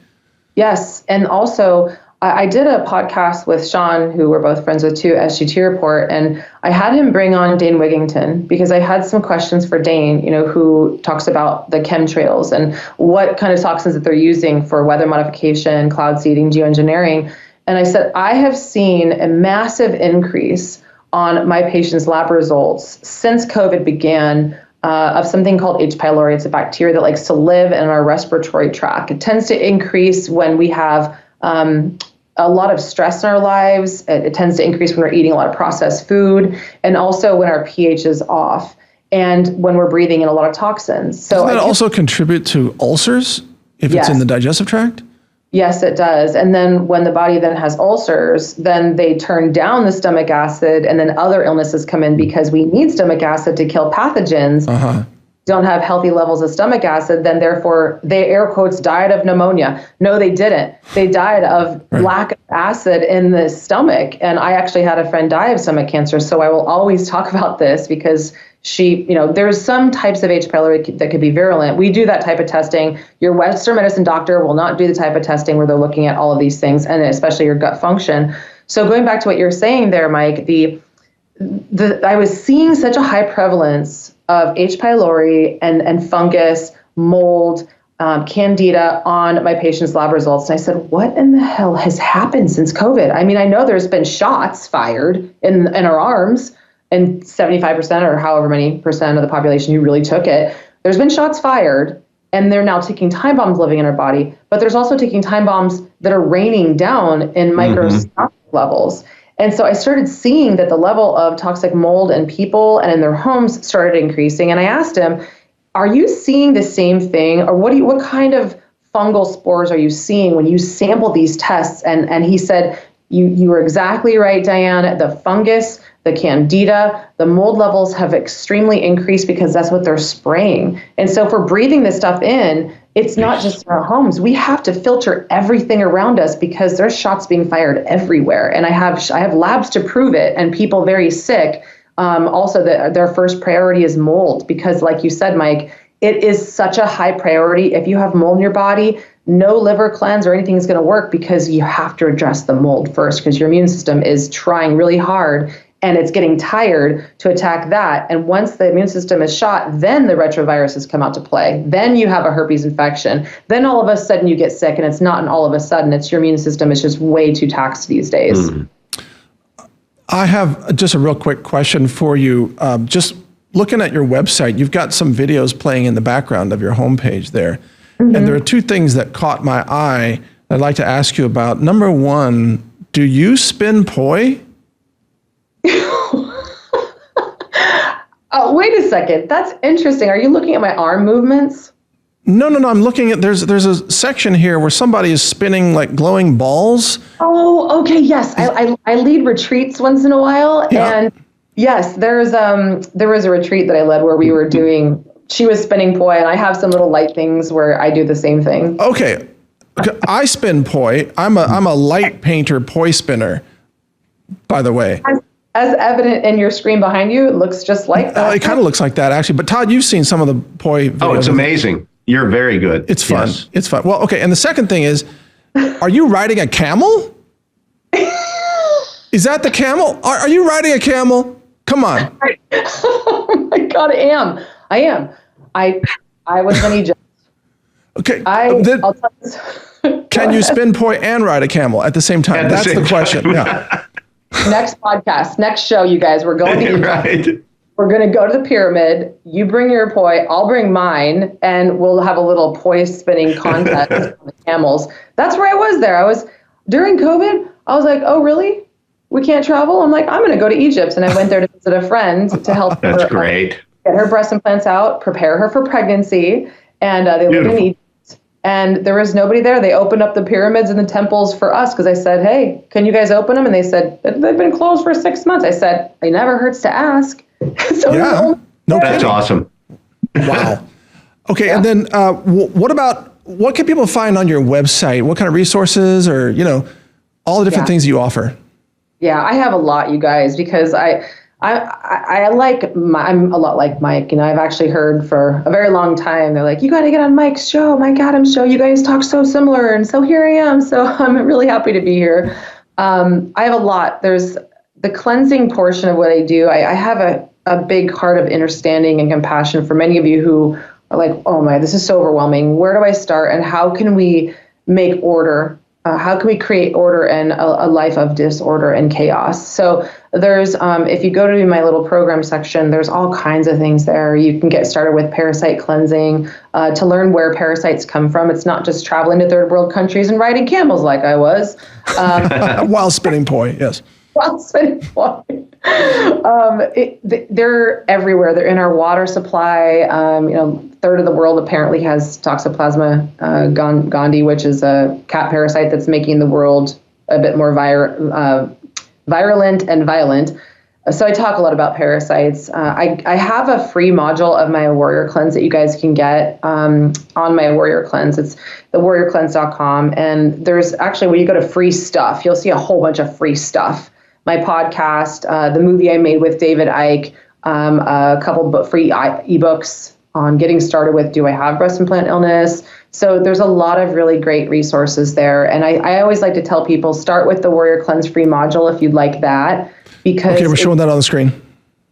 Yes. And also, I did a podcast with Sean, who we're both friends with too, SGT Report, and I had him bring on Dane Wigington because I had some questions for Dane, who talks about the chemtrails and what kind of toxins that they're using for weather modification, cloud seeding, geoengineering. And I said, I have seen a massive increase on my patients' lab results since COVID began of something called H. pylori. It's a bacteria that likes to live in our respiratory tract. It tends to increase when we have a lot of stress in our lives. It tends to increase when we're eating a lot of processed food, and also when our pH is off, and when we're breathing in a lot of toxins. So does that also contribute to ulcers if it's in the digestive tract? Yes, it does. And then when the body then has ulcers, then they turn down the stomach acid, and then other illnesses come in because we need stomach acid to kill pathogens. Don't have healthy levels of stomach acid, then therefore they air quotes died of pneumonia. No, they didn't. They died of lack of acid in the stomach. And I actually had a friend die of stomach cancer. So I will always talk about this because there's some types of H. pylori that could be virulent. We do that type of testing. Your Western medicine doctor will not do the type of testing where they're looking at all of these things, and especially your gut function. So going back to what you're saying there, Mike, I was seeing such a high prevalence of H. pylori and fungus, mold, candida on my patients' lab results. And I said, what in the hell has happened since COVID? I mean, I know there's been shots fired in our arms, and 75% or however many percent of the population who really took it, there's been shots fired, and they're now taking time bombs living in our body. But there's also taking time bombs that are raining down in microscopic levels. And so I started seeing that the level of toxic mold in people and in their homes started increasing. And I asked him, are you seeing the same thing? Or what kind of fungal spores are you seeing when you sample these tests? And he said, you were exactly right, Diane. The fungus, the candida, the mold levels have extremely increased because that's what they're spraying. And so if we're breathing this stuff in, it's not just in our homes. We have to filter everything around us because there's shots being fired everywhere. And I have labs to prove it, and people very sick. Also, their first priority is mold because, like you said, Mike, it is such a high priority. If you have mold in your body, no liver cleanse or anything is going to work because you have to address the mold first because your immune system is trying really hard and it's getting tired to attack that. And once the immune system is shot, then the retroviruses come out to play. Then you have a herpes infection. Then all of a sudden you get sick, and it's not an all of a sudden. It's your immune system is just way too taxed these days. I have just a real quick question for you. Just looking at your website, you've got some videos playing in the background of your homepage there. And there are two things that caught my eye that I'd like to ask you about. Number one, do you spin poi? Wait a second. That's interesting. Are you looking at my arm movements? No. I'm looking at, there's a section here where somebody is spinning like glowing balls. Oh, okay. Yes. I lead retreats once in a while. Yeah. And yes, there was a retreat that I led where we were doing, she was spinning poi, and I have some little light things where I do the same thing. Okay. I spin poi. I'm a light painter poi spinner, by the way. As evident in your screen behind you, it looks just like that. It kind of looks like that, actually. But Todd, you've seen some of the poi videos. Oh, it's amazing. You're very good. It's fun. Yes. It's fun. Well, okay. And the second thing is, are you riding a camel? Is that the camel? Are you riding a camel? Come on. Oh my God, I am. I was in Egypt. Okay. I'll tell you. Can you spin poi and ride a camel at the same time? That's the question. Yeah. Next podcast, next show, you guys, we're going to Egypt. Right. We're going to go to the pyramid. You bring your poi, I'll bring mine, and we'll have a little poi spinning contest on the camels. That's where I was there. During COVID, I was like, oh, really? We can't travel? I'm like, I'm going to go to Egypt. And I went there to visit a friend to help That's her great. Get her breast implants out, prepare her for pregnancy. And they lived in Egypt. And there was nobody there. They opened up the pyramids and the temples for us because I said, hey, can you guys open them? And they said, they've been closed for 6 months. I said, it never hurts to ask. So yeah, no, that's awesome. Wow. Okay, yeah. And then what can people find on your website? What kind of resources or, all the different things you offer? Yeah, I have a lot, you guys, because I'm a lot like Mike. I've actually heard for a very long time, they're like, you got to get on Mike's show, Mike Adams' show. You guys talk so similar. And so here I am. So I'm really happy to be here. I have a lot. There's the cleansing portion of what I do. I have a big heart of understanding and compassion for many of you who are like, oh my, this is so overwhelming. Where do I start? And how can we make order? How can we create order in a life of disorder and chaos? So there's, if you go to my little program section, there's all kinds of things there. You can get started with parasite cleansing to learn where parasites come from. It's not just traveling to third world countries and riding camels like I was. While spinning poi, yes. While spinning poi. They're everywhere. They're in our water supply. Third of the world apparently has Toxoplasma gondii, which is a cat parasite that's making the world a bit more virulent and violent. So I talk a lot about parasites. I have a free module of my Warrior Cleanse that you guys can get on my Warrior Cleanse. It's thewarriorcleanse.com. And there's actually, when you go to free stuff, you'll see a whole bunch of free stuff. My podcast, the movie I made with David Icke, a couple free ebooks on getting started with Do I Have Breast Implant Illness? So there's a lot of really great resources there. And I always like to tell people, start with the Warrior Cleanse free module if you'd like that. Because okay, we're showing that on the screen.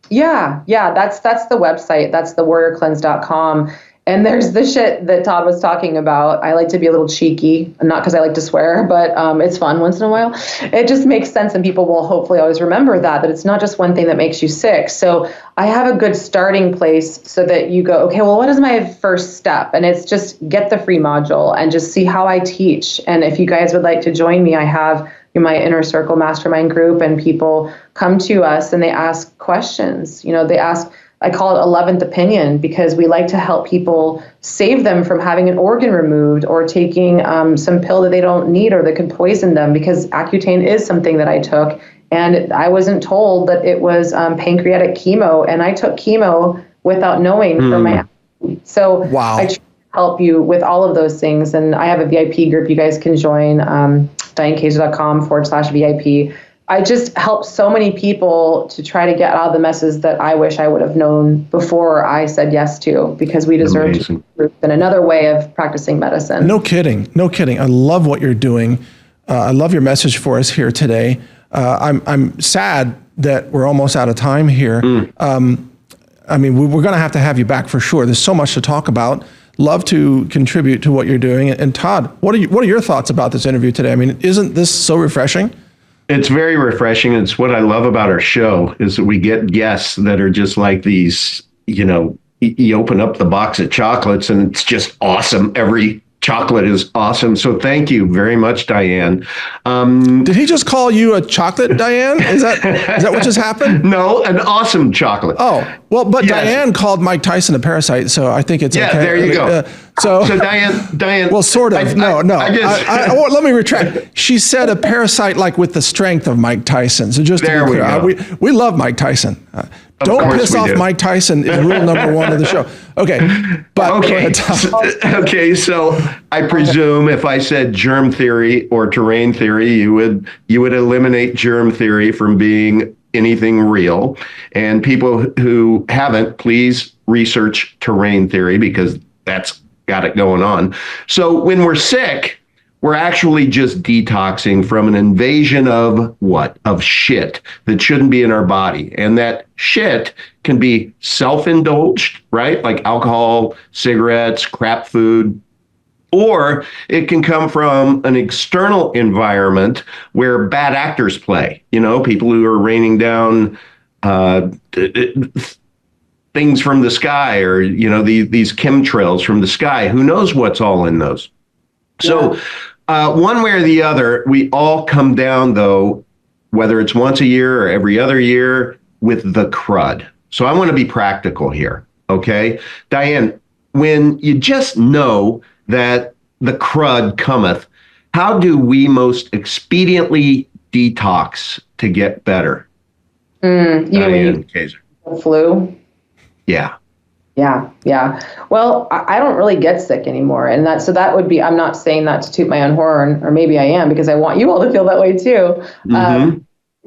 Yeah, that's the website. That's thewarriorcleanse.com. And there's the shit that Todd was talking about. I like to be a little cheeky, not because I like to swear, but it's fun once in a while. It just makes sense, and people will hopefully always remember that it's not just one thing that makes you sick. So I have a good starting place so that you go, okay, well, what is my first step? And it's just get the free module and just see how I teach. And if you guys would like to join me, I have my Inner Circle Mastermind group, and people come to us and they ask questions. They ask, I call it 11th opinion, because we like to help people save them from having an organ removed or taking some pill that they don't need or that could poison them, because Accutane is something that I took, and I wasn't told that it was pancreatic chemo, and I took chemo without knowing from my. So wow. I try to help you with all of those things, and I have a VIP group you guys can join, DianeKazer.com/VIP. I just help so many people to try to get out of the messes that I wish I would have known before I said yes to, because we deserve to be in another way of practicing medicine. No kidding. I love what you're doing. I love your message for us here today. I'm sad that we're almost out of time here. We're going to have you back for sure. There's so much to talk about. Love to contribute to what you're doing. And Todd, what are your thoughts about this interview today? Isn't this so refreshing? It's very refreshing. It's what I love about our show, is that we get guests that are just like these, you open up the box of chocolates and it's just awesome. Every chocolate is awesome. So thank you very much, Diane. Did he just call you a chocolate, Diane? Is that what just happened? No, an awesome chocolate. Oh, well, but yes. Diane called Mike Tyson a parasite, so I think it's okay. Yeah, there you go. So Diane. Well, sort of. Let me retract. She said a parasite like with the strength of Mike Tyson. So just to be clear, we love Mike Tyson. Don't piss off Mike Tyson is rule number one of the show. Okay. But okay. So I presume if I said germ theory or terrain theory, you would eliminate germ theory from being anything real. And people who haven't, please research terrain theory, because that's got it going on. So when we're sick, we're actually just detoxing from an invasion of what? Of shit that shouldn't be in our body. And that shit can be self-indulged, right? Like alcohol, cigarettes, crap food. Or it can come from an external environment where bad actors play. People who are raining down things from the sky, or, these chemtrails from the sky. Who knows what's all in those? So one way or the other, we all come down, though, whether it's once a year or every other year, with the crud. So I want to be practical here, okay? Diane, when you just know that the crud cometh, how do we most expediently detox to get better? Diane Kazer. Flu? Yeah. Yeah. Well, I don't really get sick anymore. And that would be, I'm not saying that to toot my own horn, or maybe I am, because I want you all to feel that way too.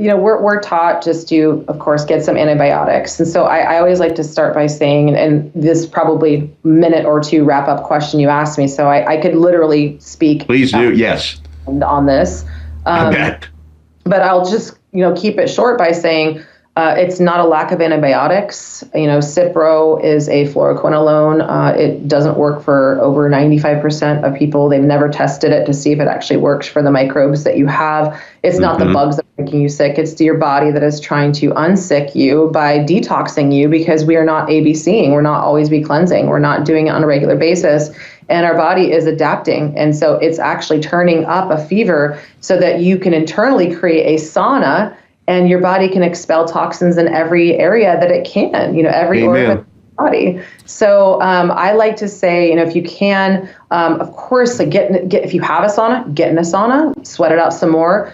we're taught just to, of course, get some antibiotics. And so I always like to start by saying, and this probably minute or two wrap up question you asked me, so I could literally speak. Please do, yes. On this. But I'll just, keep it short by saying it's not a lack of antibiotics. Cipro is a fluoroquinolone. It doesn't work for over 95% of people. They've never tested it to see if it actually works for the microbes that you have. It's not the bugs that are making you sick. It's your body that is trying to unsick you by detoxing you, because we are not ABCing. We're not always be cleansing. We're not doing it on a regular basis. And our body is adapting. And so it's actually turning up a fever so that you can internally create a sauna, and your body can expel toxins in every area that it can, every organ of the body. So I like to say, if you can, of course, like get if you have a sauna, get in a sauna, sweat it out some more,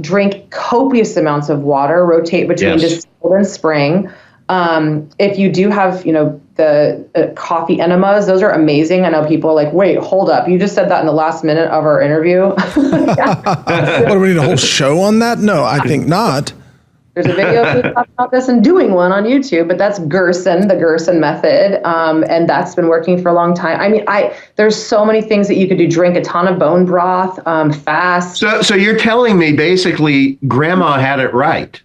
drink copious amounts of water, rotate between distilled and spring. If you do have, the coffee enemas, those are amazing. I know people are like, wait, hold up. You just said that in the last minute of our interview. What, do we need a whole show on that? No, I think not. There's a video of me talking about this and doing one on YouTube, but that's Gerson, the Gerson method. And that's been working for a long time. I mean, there's so many things that you could do. Drink a ton of bone broth, fast. So you're telling me basically grandma had it right?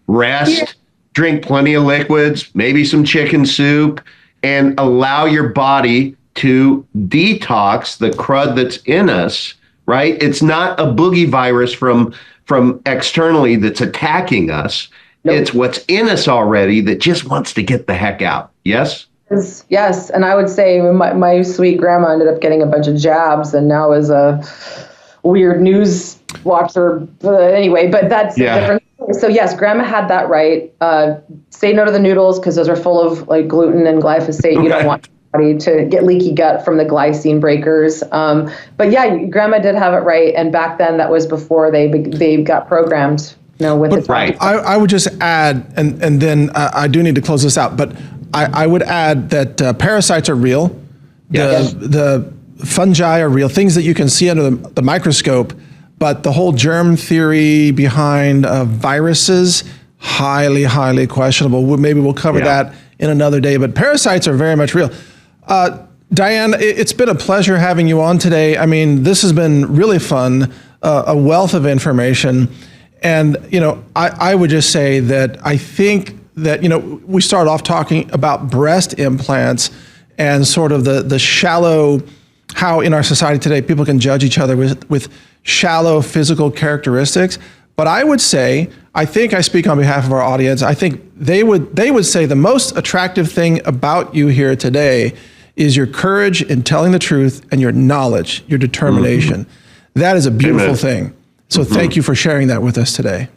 Rest, drink plenty of liquids, maybe some chicken soup, and allow your body to detox the crud that's in us, right? It's not a boogie virus from externally that's attacking us. Nope. It's what's in us already that just wants to get the heck out. Yes? Yes. And I would say my sweet grandma ended up getting a bunch of jabs and now is a weird news watcher. Anyway, but that's a different. So yes, grandma had that right. Say no to the noodles because those are full of like gluten and glyphosate. Okay. You don't want your body to get leaky gut from the glycine breakers. But yeah, grandma did have it right. And back then, that was before they got programmed. With the right. I would just add, and then I do need to close this out. But I would add that parasites are real. Yes. The fungi are real. Things that you can see under the microscope. But the whole germ theory behind viruses, highly, highly questionable. Maybe we'll cover that in another day. But parasites are very much real. Diane, it's been a pleasure having you on today. I mean, this has been really fun, a wealth of information. And, I would just say that I think that, we started off talking about breast implants and sort of the shallow, how in our society today people can judge each other with shallow physical characteristics. But I would say, I think I speak on behalf of our audience, I think they would say the most attractive thing about you here today is your courage in telling the truth and your knowledge, your determination. Mm-hmm. That is a beautiful thing. So thank you for sharing that with us today.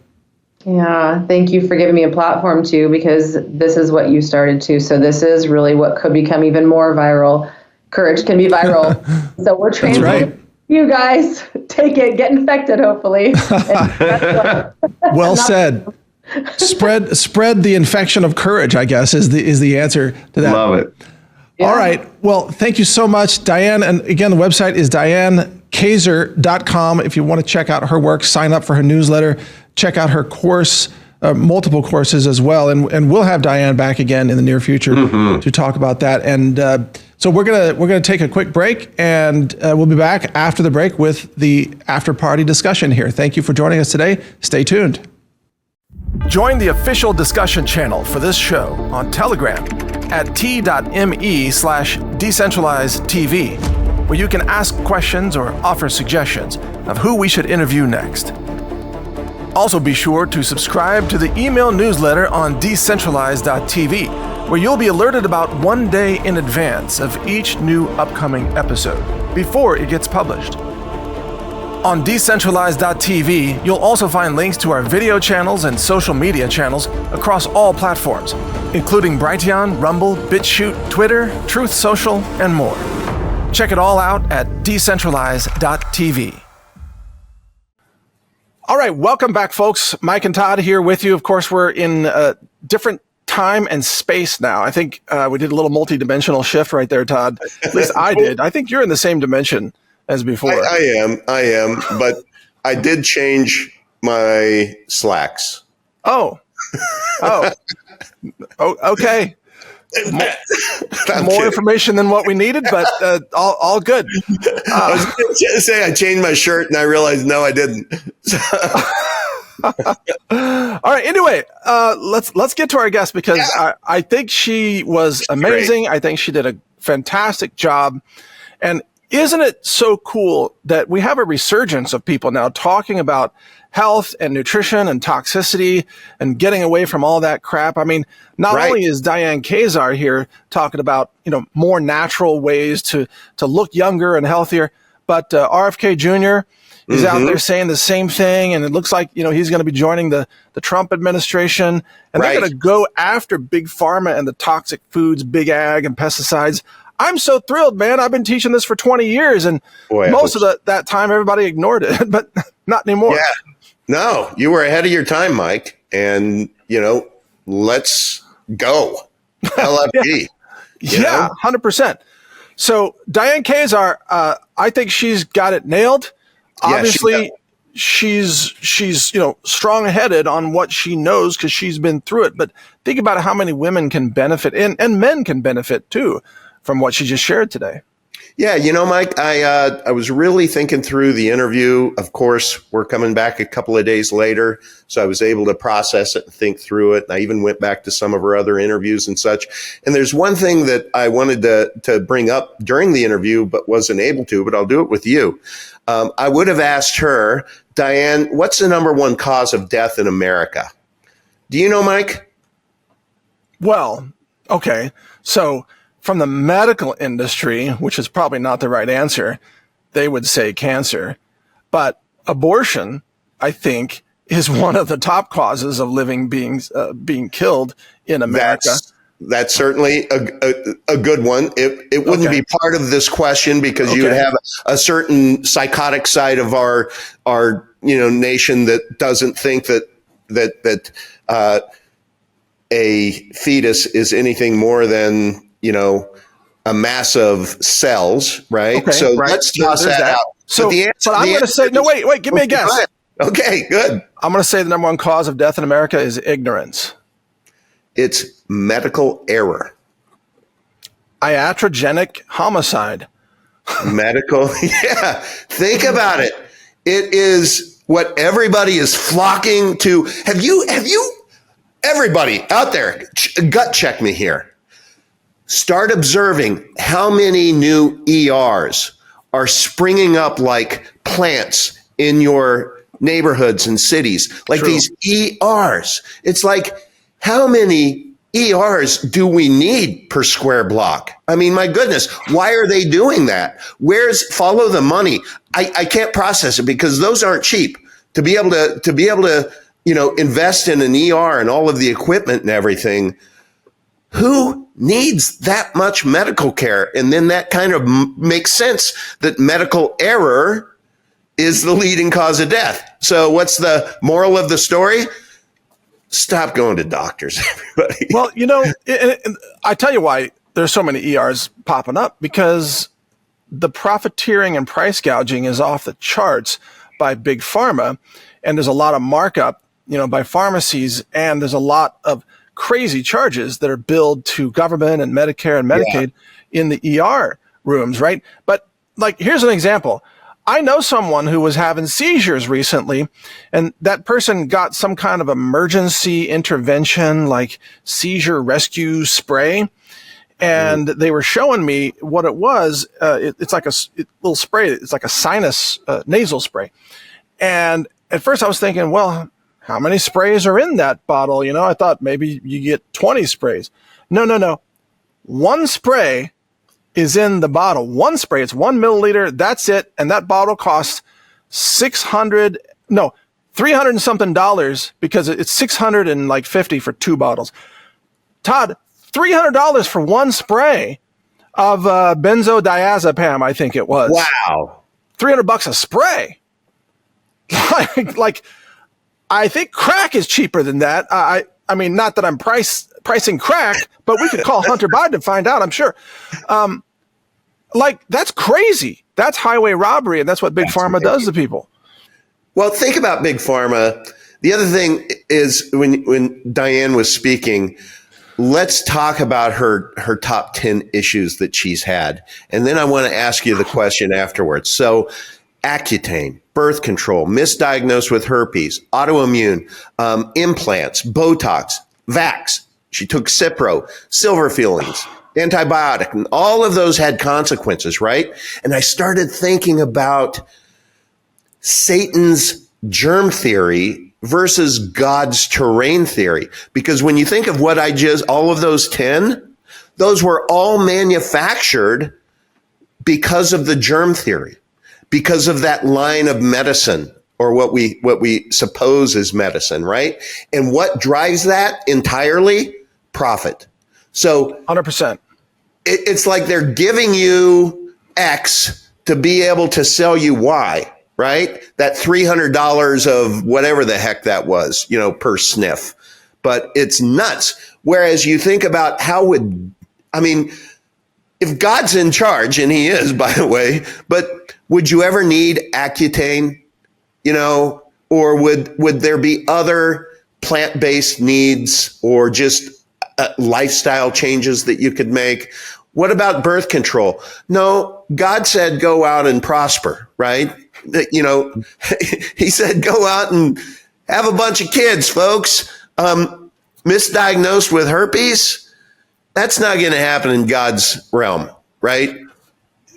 Yeah, thank you for giving me a platform too, because this is what you started too. So this is really what could become even more viral. Courage can be viral. So we're translating. You guys take it, get infected, hopefully. Well said. Spread the infection of courage, I guess, is the answer to that. Love it. Yeah. All right. Well, thank you so much, Diane. And again, the website is DianeKazer.com. If you want to check out her work, sign up for her newsletter, check out her course, multiple courses as well. And we'll have Diane back again in the near future to talk about that. And so we're gonna take a quick break, and we'll be back after the break with the after party discussion here. Thank you for joining us today. Stay tuned. Join the official discussion channel for this show on Telegram at t.me/decentralizedtv, where you can ask questions or offer suggestions of who we should interview next. Also be sure to subscribe to the email newsletter on decentralized.tv, where you'll be alerted about 1 day in advance of each new upcoming episode, before it gets published. On decentralized.tv, you'll also find links to our video channels and social media channels across all platforms, including Brighteon, Rumble, BitChute, Twitter, Truth Social, and more. Check it all out at decentralized.tv. All right, welcome back, folks. Mike and Todd here with you. Of course, we're in a different time and space now. I think we did a little multi-dimensional shift right there, Todd. At least I did. I think you're in the same dimension as before. I am, but I did change my slacks. Oh, oh, okay. More information than what we needed, but all good. I was going to say I changed my shirt and I realized no, I didn't. All right. Anyway, let's get to our guest because I think she was amazing. Great. I think she did a fantastic job. And isn't it so cool that we have a resurgence of people now talking about health and nutrition and toxicity and getting away from all that crap? I mean, not only is Diane Kazer here talking about, more natural ways to look younger and healthier, but RFK Jr. is out there saying the same thing. And it looks like, he's going to be joining the Trump administration, and they're going to go after big pharma and the toxic foods, big ag and pesticides. I'm so thrilled, man. I've been teaching this for 20 years, and most of that time, everybody ignored it, but not anymore. Yeah. No, you were ahead of your time, Mike. And, let's go. LFG. Yeah, 100%. So Diane Kazer, I think she's got it nailed. Obviously, she's strong-headed on what she knows because she's been through it. But think about how many women can benefit, and men can benefit, too, from what she just shared today. Yeah, Mike, I was really thinking through the interview. Of course, we're coming back a couple of days later, so I was able to process it and think through it. And I even went back to some of her other interviews and such. And there's one thing that I wanted to bring up during the interview, but wasn't able to, but I'll do it with you. I would have asked her, Diane, what's the number one cause of death in America? Do you know, Mike? Well, okay. So from the medical industry, which is probably not the right answer, they would say cancer. But abortion, I think, is one of the top causes of living beings being killed in America. That's certainly a good one. It wouldn't be part of this question because you would have a certain psychotic side of our nation that doesn't think that a fetus is anything more than a mass of cells, right? Okay, so let's toss that out. So I'm going to say, no, wait, give me a guess. Okay, good. I'm going to say the number one cause of death in America is ignorance. It's medical error. Iatrogenic homicide. Medical, yeah. Think about it. It is what everybody is flocking to. Have you, everybody out there, gut check me here. Start observing how many new ERs are springing up like plants in your neighborhoods and cities, like these ERs. It's like, how many ERs do we need per square block? I mean, my goodness, why are they doing that? Follow the money? I can't process it because those aren't cheap. To be able to invest in an ER and all of the equipment and everything. Who needs that much medical care? And then that kind of makes sense that medical error is the leading cause of death. So what's the moral of the story? Stop going to doctors, everybody. Well, I tell you why there's so many ERs popping up, because the profiteering and price gouging is off the charts by big pharma. And there's a lot of markup, by pharmacies. And there's a lot of crazy charges that are billed to government and Medicare and Medicaid in the ER rooms, right? But here's an example. I know someone who was having seizures recently, and that person got some kind of emergency intervention, like seizure rescue spray. And they were showing me what it was. It's like a little spray. It's like a sinus nasal spray. And at first I was thinking, well, how many sprays are in that bottle? I thought maybe you get 20 sprays. No. One spray is in the bottle. One spray, it's 1 milliliter. That's it. And that bottle costs $300 and something dollars, because it's $650 for 2 bottles. Todd, $300 for one spray of benzodiazepam, I think it was. Wow. $300 a spray. I think crack is cheaper than that. I mean, not that I'm pricing crack, but we could call Hunter Biden to find out, I'm sure. That's crazy. That's highway robbery, and that's what big pharma does to people. Well, think about big pharma. The other thing is when Diane was speaking, let's talk about her top 10 issues that she's had. And then I want to ask you the question afterwards. So Accutane, birth control, misdiagnosed with herpes, autoimmune, implants, Botox, Vax. She took Cipro, silver fillings, antibiotic, and all of those had consequences, right? And I started thinking about Satan's germ theory versus God's terrain theory. Because when you think of what all of those 10, those were all manufactured because of the germ theory, because of that line of medicine, or what we suppose is medicine, right? And what drives that entirely? Profit. So 100%. It's like they're giving you X to be able to sell you Y, right? That $300 of whatever the heck that was, per sniff. But it's nuts. Whereas you think about if God's in charge, and he is, by the way, but would you ever need Accutane, or would there be other plant-based needs or just lifestyle changes that you could make? What about birth control? No, God said, go out and prosper, right? He said, go out and have a bunch of kids, folks. Misdiagnosed with herpes, that's not going to happen in God's realm, right?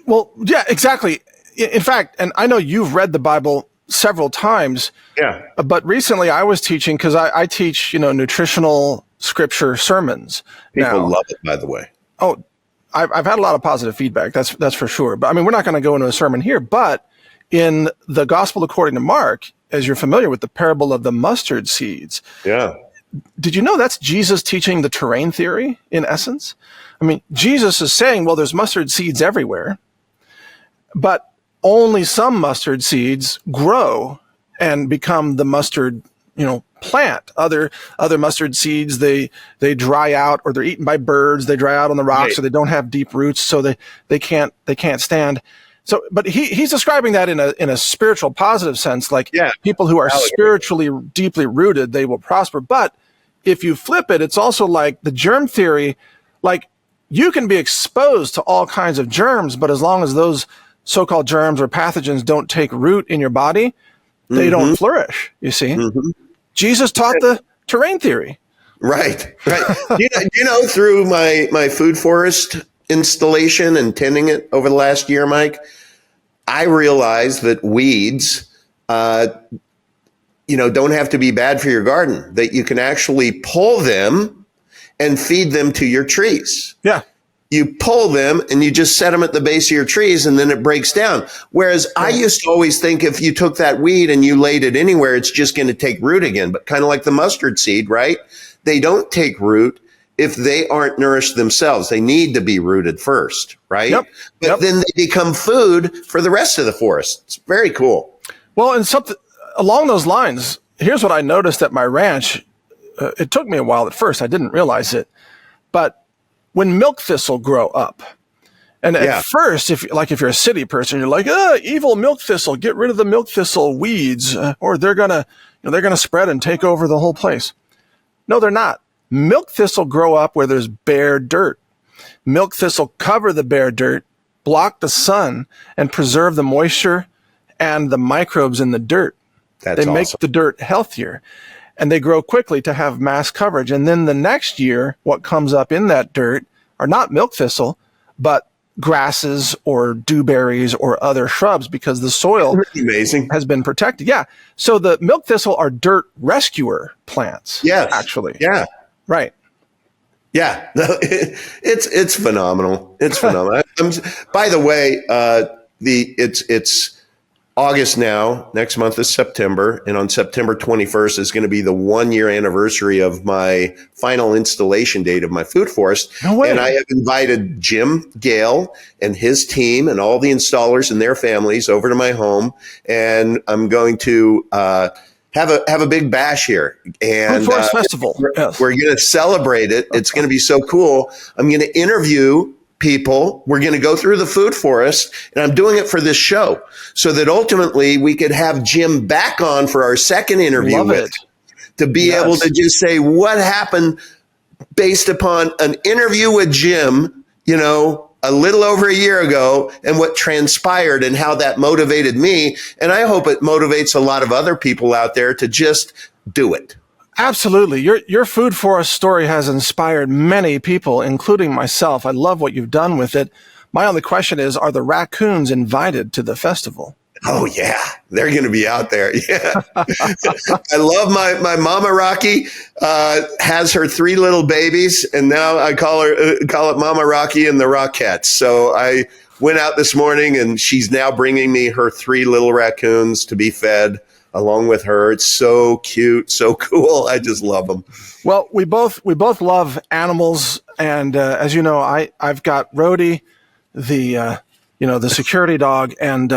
Well, yeah, exactly. In fact, and I know you've read the Bible several times. Yeah. But recently I was teaching, because I teach, nutritional scripture sermons. People love it, by the way. Oh, I've had a lot of positive feedback. That's for sure. But we're not going to go into a sermon here. But in the Gospel according to Mark, as you're familiar with the parable of the mustard seeds. Yeah. Did you know that's Jesus teaching the terrain theory in essence? Jesus is saying, well, there's mustard seeds everywhere, but only some mustard seeds grow and become the mustard, plant. Other mustard seeds, they dry out, or they're eaten by birds. They dry out on the rocks, Right. or they don't have deep roots, so they can't stand. So, but he's describing that in a spiritual positive sense, like people who are spiritually deeply rooted, they will prosper. But if you flip it, it's also like the germ theory, like you can be exposed to all kinds of germs, but as long as those so-called germs or pathogens don't take root in your body, they don't flourish, you see. Mm-hmm. Jesus taught the terrain theory. Right. Through my food forest installation and tending it over the last year, Mike, I realized that weeds, don't have to be bad for your garden, that you can actually pull them and feed them to your trees. Yeah. You pull them and you just set them at the base of your trees, and then it breaks down. Whereas I used to always think if you took that weed and you laid it anywhere, it's just going to take root again. But kind of like the mustard seed, right? They don't take root if they aren't nourished themselves. They need to be rooted first, right? Yep. But then they become food for the rest of the forest. It's very cool. Well, and something along those lines, here's what I noticed at my ranch. It took me a while at first. I didn't realize it. But when milk thistle grow up, and at first, if you're a city person, you're like, evil milk thistle, get rid of the milk thistle weeds, or they're gonna spread and take over the whole place. No, they're not. Milk thistle grow up where there's bare dirt. Milk thistle cover the bare dirt, block the sun, and preserve the moisture and the microbes in the dirt. They make the dirt healthier, and they grow quickly to have mass coverage. And then the next year, what comes up in that dirt are not milk thistle, but grasses or dewberries or other shrubs, because the soil has been protected. Yeah. So the milk thistle are dirt rescuer plants. Yes. Actually. Yeah. Right. Yeah. It's phenomenal. It's phenomenal. By the way, it's August now. Next month is September. And on September 21st is going to be the 1-year anniversary of my final installation date of my food forest. No way. And I have invited Jim Gale and his team and all the installers and their families over to my home. And I'm going to have a big bash here. And Food Forest Festival. We're going to celebrate it. It's going to be so cool. I'm going to interview people. We're going to go through the food forest, and I'm doing it for this show so that ultimately we could have Jim back on for our second interview to be able to just say what happened based upon an interview with Jim, a little over a year ago, and what transpired and how that motivated me. And I hope it motivates a lot of other people out there to just do it. Absolutely. Your food forest story has inspired many people, including myself. I love what you've done with it. My only question is, are the raccoons invited to the festival? Oh, yeah. They're going to be out there. Yeah. I love my Mama Rocky has her 3 little babies, and now I call it Mama Rocky and the Rockettes. So I went out this morning, and she's now bringing me her 3 little raccoons to be fed along with her. It's so cute, so cool. I just love them. Well, we both love animals, and as you know, I've got Rhodey, the security dog, and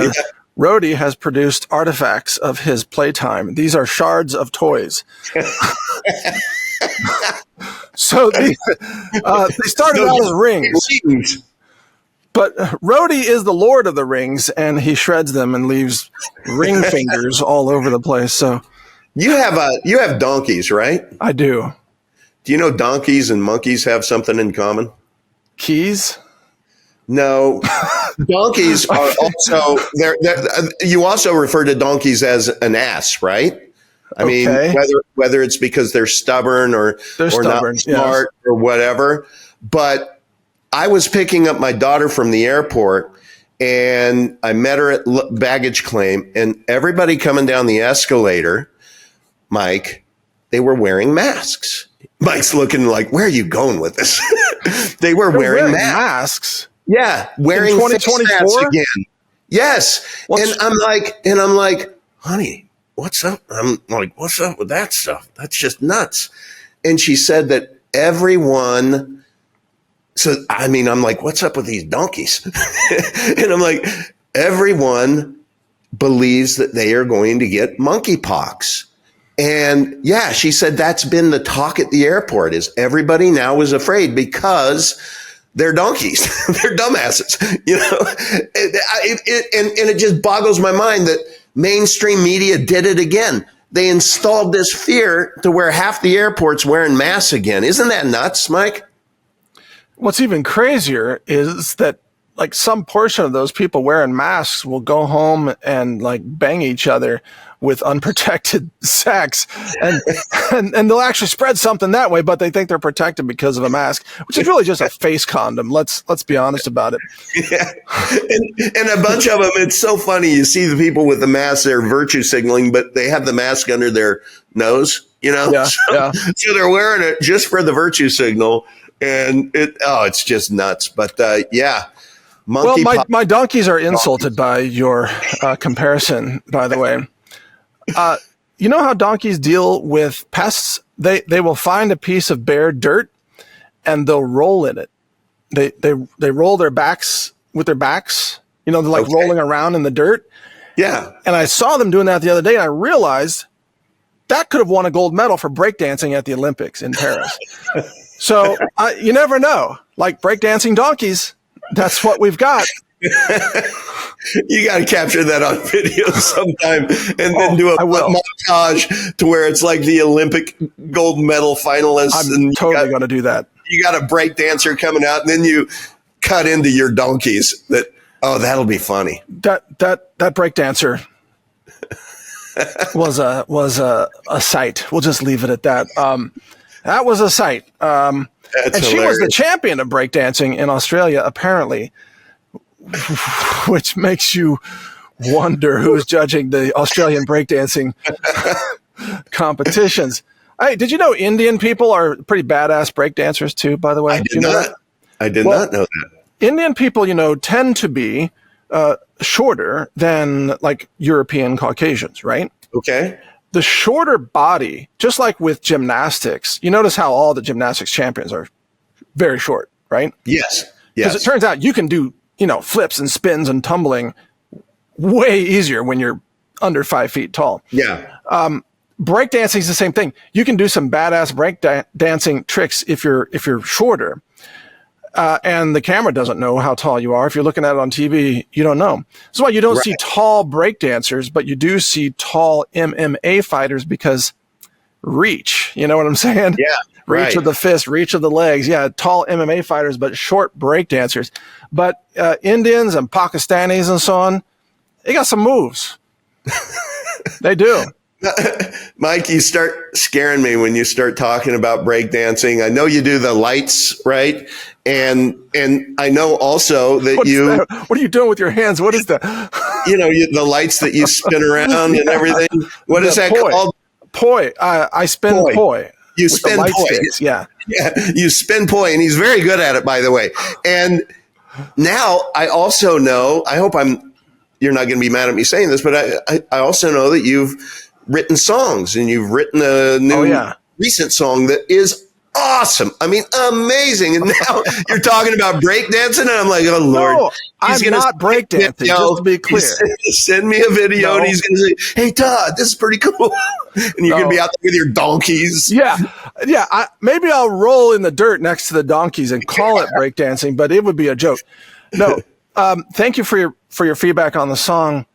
Rhodey has produced artifacts of his playtime. These are shards of toys. So they started out as rings. But Rhodey is the lord of the rings, and he shreds them and leaves ring fingers all over the place. So you have donkeys, right? I do. Do you know donkeys and monkeys have something in common? Keys? No. Donkeys are also you also refer to donkeys as an ass, right? I mean, whether it's because they're stubborn or not smart or whatever. But I was picking up my daughter from the airport, and I met her at baggage claim, and everybody coming down the escalator, Mike, they were wearing masks. Mike's looking like, where are you going with this? They were wearing masks. Yeah, wearing 2024 again. Yes. And I'm like, honey, what's up? I'm like, what's up with that stuff? That's just nuts. And she said that everyone. So, I mean, I'm like, what's up with these donkeys? And I'm like, everyone believes that they are going to get monkeypox. And yeah, she said that's been the talk at the airport, is everybody now is afraid because they're donkeys. They're dumbasses, and it just boggles my mind that mainstream media did it again. They installed this fear to where half the airport's wearing masks again. Isn't that nuts, Mike? What's even crazier is that like some portion of those people wearing masks will go home and like bang each other with unprotected sex, and they'll actually spread something that way, but they think they're protected because of a mask, which is really just a face condom. Let's be honest about it. Yeah. And a bunch of them, it's so funny. You see the people with the mask, they're virtue signaling, but they have the mask under their nose, Yeah. So they're wearing it just for the virtue signal, and it's just nuts. But yeah. My donkeys are insulted by your comparison, by the way. You know how donkeys deal with pests? They will find a piece of bare dirt and they'll roll in it. They roll their backs with their backs. They're like rolling around in the dirt. Yeah. And I saw them doing that the other day, and I realized that could have won a gold medal for breakdancing at the Olympics in Paris. So you never know. Like breakdancing donkeys, that's what we've got. You got to capture that on video sometime and then do a montage to where it's like the Olympic gold medal finalists. I'm totally going to do that. You got a break dancer coming out, and then you cut into your donkeys. That'll be funny. That break dancer was a sight. We'll just leave it at that. That was a sight. And hilarious. She was the champion of breakdancing in Australia, apparently, which makes you wonder who's judging the Australian breakdancing competitions. Hey, did you know Indian people are pretty badass breakdancers too, by the way? I did not. I did not know that. Indian people, tend to be shorter than like European Caucasians, right? Okay. The shorter body, just like with gymnastics, you notice how all the gymnastics champions are very short, right? Yes. Because it turns out you can do, flips and spins and tumbling way easier when you're under 5 feet tall. Yeah. Breakdancing is the same thing. You can do some badass break dancing tricks if you're shorter. And the camera doesn't know how tall you are. If you're looking at it on TV, you don't know. That's why you don't see tall breakdancers, but you do see tall MMA fighters because reach. You know what I'm saying? Yeah. Reach of the fist, reach of the legs. Yeah, tall MMA fighters, but short breakdancers. But Indians and Pakistanis and so on, they got some moves. They do. Mike, you start scaring me when you start talking about breakdancing. I know you do the lights, right? And I know also that what are you doing with your hands? What is that? The lights that you spin around and everything. What is that called? Poi. I spin poi. You spin poi. Yeah. Yeah. You spin poi, and he's very good at it, by the way. And now I also know, I hope you're not going to be mad at me saying this, but I also know that you've written songs, and you've written a new recent song that is awesome. I mean, amazing. And now you're talking about breakdancing, and I'm like, oh Lord, no, I'm not breakdancing. Just to be clear, send me a video, and he's going to say, "Hey Todd, this is pretty cool," and you're going to be out there with your donkeys. Yeah. Maybe I'll roll in the dirt next to the donkeys and call it breakdancing, but it would be a joke. No, thank you for your feedback on the song.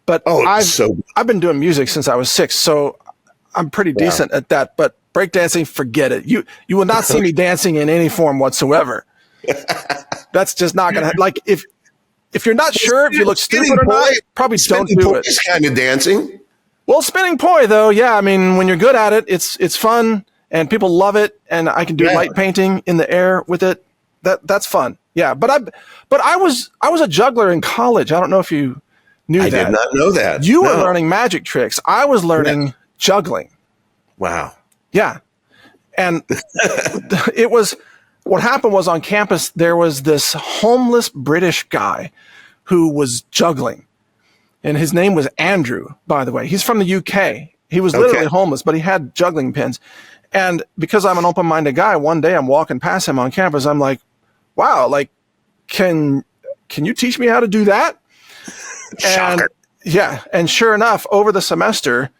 But I've been doing music since I was 6, so I'm pretty decent at that. But breakdancing, forget it. You will not see me dancing in any form whatsoever. That's just not gonna like if you're not sure if you look stupid or not, probably don't do it. It's kind of dancing. Well, spinning poi though, yeah. I mean, when you're good at it, it's fun and people love it. And I can do light painting in the air with it. That's fun. Yeah, but I was a juggler in college. I don't know if you knew that. I did not know that. You were learning magic tricks. I was learning juggling. Wow. Yeah. And it was, what happened was on campus, there was this homeless British guy who was juggling. And his name was Andrew, by the way. He's from the UK. He was literally homeless, but he had juggling pins. And because I'm an open-minded guy, one day I'm walking past him on campus. I'm like, wow, like, can you teach me how to do that? And and sure enough, over the semester,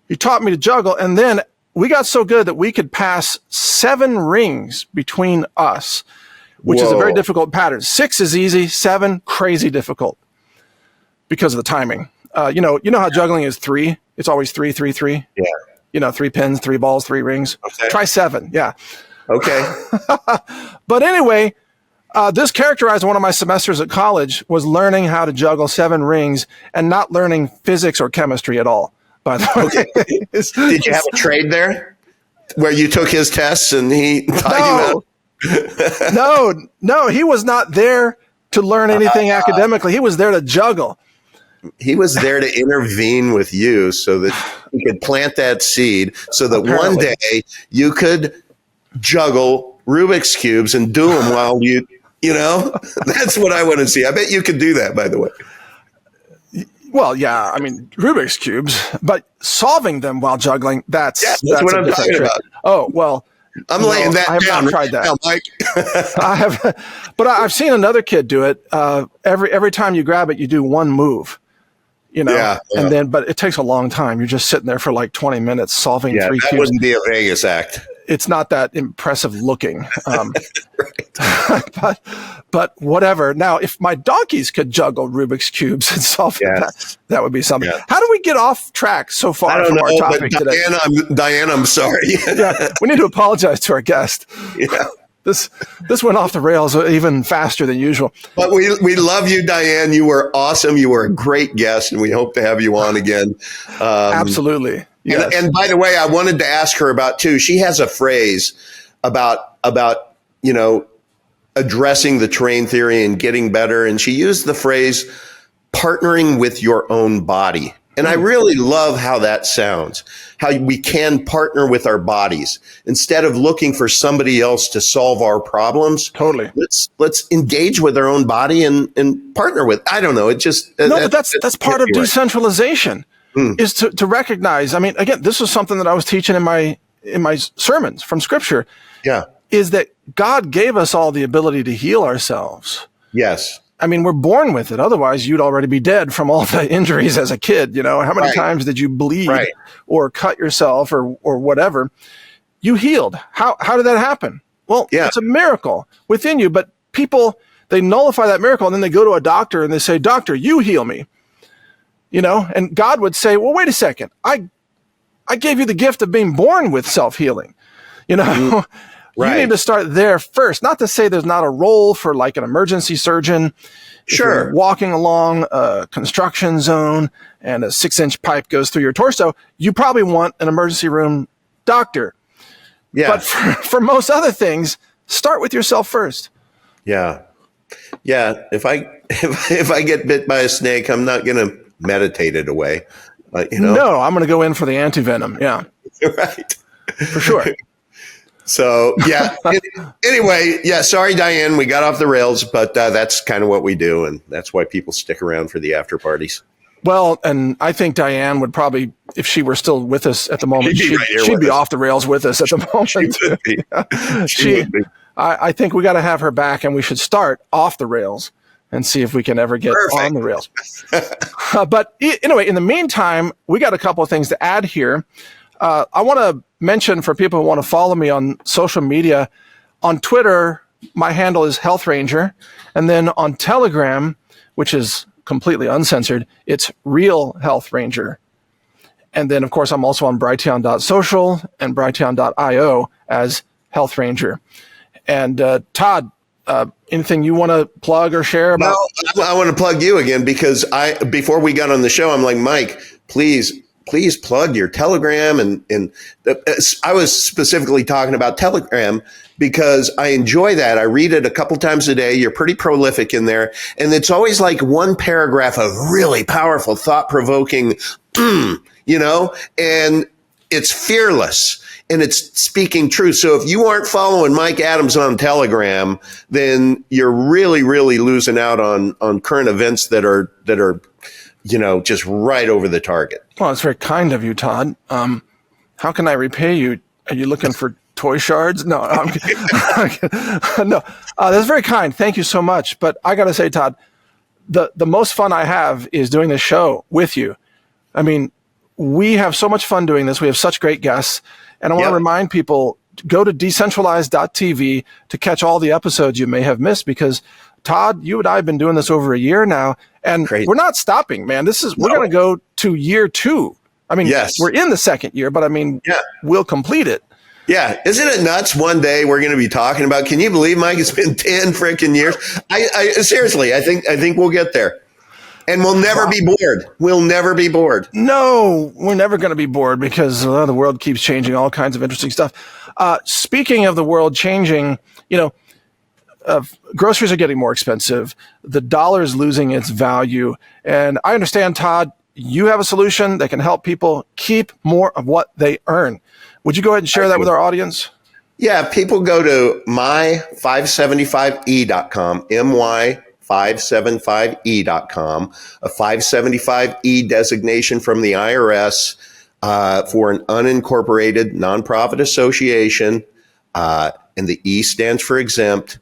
he taught me to juggle. And then we got so good that we could pass 7 rings between us, which is a very difficult pattern. 6 is easy, 7, crazy difficult because of the timing. You know how juggling is 3? It's always 3, 3, 3. Yeah. 3 pins, 3 balls, 3 rings. Okay. Try 7. Yeah. Okay. But anyway, this characterized one of my semesters at college was learning how to juggle 7 rings and not learning physics or chemistry at all. By the way, did you have a trade there where you took his tests and he taught you out? No, he was not there to learn anything academically. He was there to juggle. He was there to intervene with you so that you could plant that seed so that one day you could juggle Rubik's Cubes and do them while that's what I want to see. I bet you could do that, by the way. Well, yeah, I mean, Rubik's Cubes, but solving them while juggling, that's what I'm talking about. Oh, well. I'm laying that down. I have not tried that. Now, Mike. I have, but I've seen another kid do it. Every time you grab it, you do one move, and then, but it takes a long time. You're just sitting there for like 20 minutes solving 3 cubes. That wouldn't be a Vegas act. It's not that impressive looking. But whatever. Now, if my donkeys could juggle Rubik's Cubes and solve that would be something. Yeah. How do we get off track so far from our topic today? Diane, I'm sorry. We need to apologize to our guest. Yeah. This went off the rails even faster than usual. But we love you, Diane. You were awesome. You were a great guest, and we hope to have you on again. Absolutely. Yes. And by the way, I wanted to ask her about too. She has a phrase about addressing the terrain theory and getting better, and she used the phrase partnering with your own body. And I really love how that sounds. How we can partner with our bodies instead of looking for somebody else to solve our problems. Totally. Let's engage with our own body and partner with. I don't know. It just but that's part of decentralization. Is to recognize. I mean, again, this was something that I was teaching in my sermons from Scripture. Yeah, is that God gave us all the ability to heal ourselves. Yes, I mean we're born with it. Otherwise, you'd already be dead from all the injuries as a kid. How many times did you bleed or cut yourself or whatever? You healed. How did that happen? Well, Yeah. it's a miracle within you, but people, they nullify that miracle and then they go to a doctor and they say, doctor, you heal me. And God would say, well, wait a second. I gave you the gift of being born with self-healing. You Right. need to start there first. Not to say there's not a role for like an emergency surgeon. If Sure. you're walking along a construction zone and a 6-inch pipe goes through your torso, you probably want an emergency room doctor. Yeah. But for most other things, start with yourself first. Yeah. Yeah. If I get bit by a snake, I'm not going to meditate it away. No, I'm going to go in for the antivenom. Yeah, Right. for sure. So, yeah. Anyway, yeah, sorry, Diane, we got off the rails, but that's kind of what we do. And that's why people stick around for the after parties. Well, and I think Diane would probably, if she were still with us at the moment, she'd be off the rails with us at the moment. She would be. I think we got to have her back, and we should start off the rails and see if we can ever get on the rails. But anyway, in the meantime, we got a couple of things to add here. I want to mention for people who want to follow me on social media, on Twitter, my handle is Health Ranger. And then on Telegram, which is completely uncensored, it's Real Health Ranger. And then, of course, I'm also on Brighteon.social and Brighteon.io as Health Ranger. And Todd, anything you want to plug or share about? No, I want to plug you again because before we got on the show, I'm like, Mike, please plug your Telegram. And I was specifically talking about Telegram because I enjoy that. I read it a couple times a day. You're pretty prolific in there. And it's always like one paragraph of really powerful, thought-provoking, and it's fearless. And it's speaking truth. So if you aren't following Mike Adams on Telegram, then you're really, really losing out on current events that are just right over the target. Well, it's very kind of you, Todd. How can I repay you? Are you looking for toy shards? No, I'm no. That's very kind. Thank you so much. But I got to say, Todd, the most fun I have is doing this show with you. I mean, we have so much fun doing this. We have such great guests. And I want to remind people, go to decentralized.tv to catch all the episodes you may have missed because, Todd, you and I have been doing this over a year now, and we're not stopping, man. We're going to go to year 2. I mean, we're in the second year, but I mean, we'll complete it. Yeah. Isn't it nuts? One day we're going to be talking about, can you believe, Mike, it's been 10 freaking years? I seriously, I think we'll get there. And we'll never be bored. We'll never be bored. No, we're never going to be bored because the world keeps changing, all kinds of interesting stuff. Speaking of the world changing, groceries are getting more expensive. The dollar is losing its value. And I understand, Todd, you have a solution that can help people keep more of what they earn. Would you go ahead and share that with our audience? Yeah, people go to my575e.com, my575e.com, a 575e designation from the IRS for an unincorporated nonprofit association, and the E stands for exempt.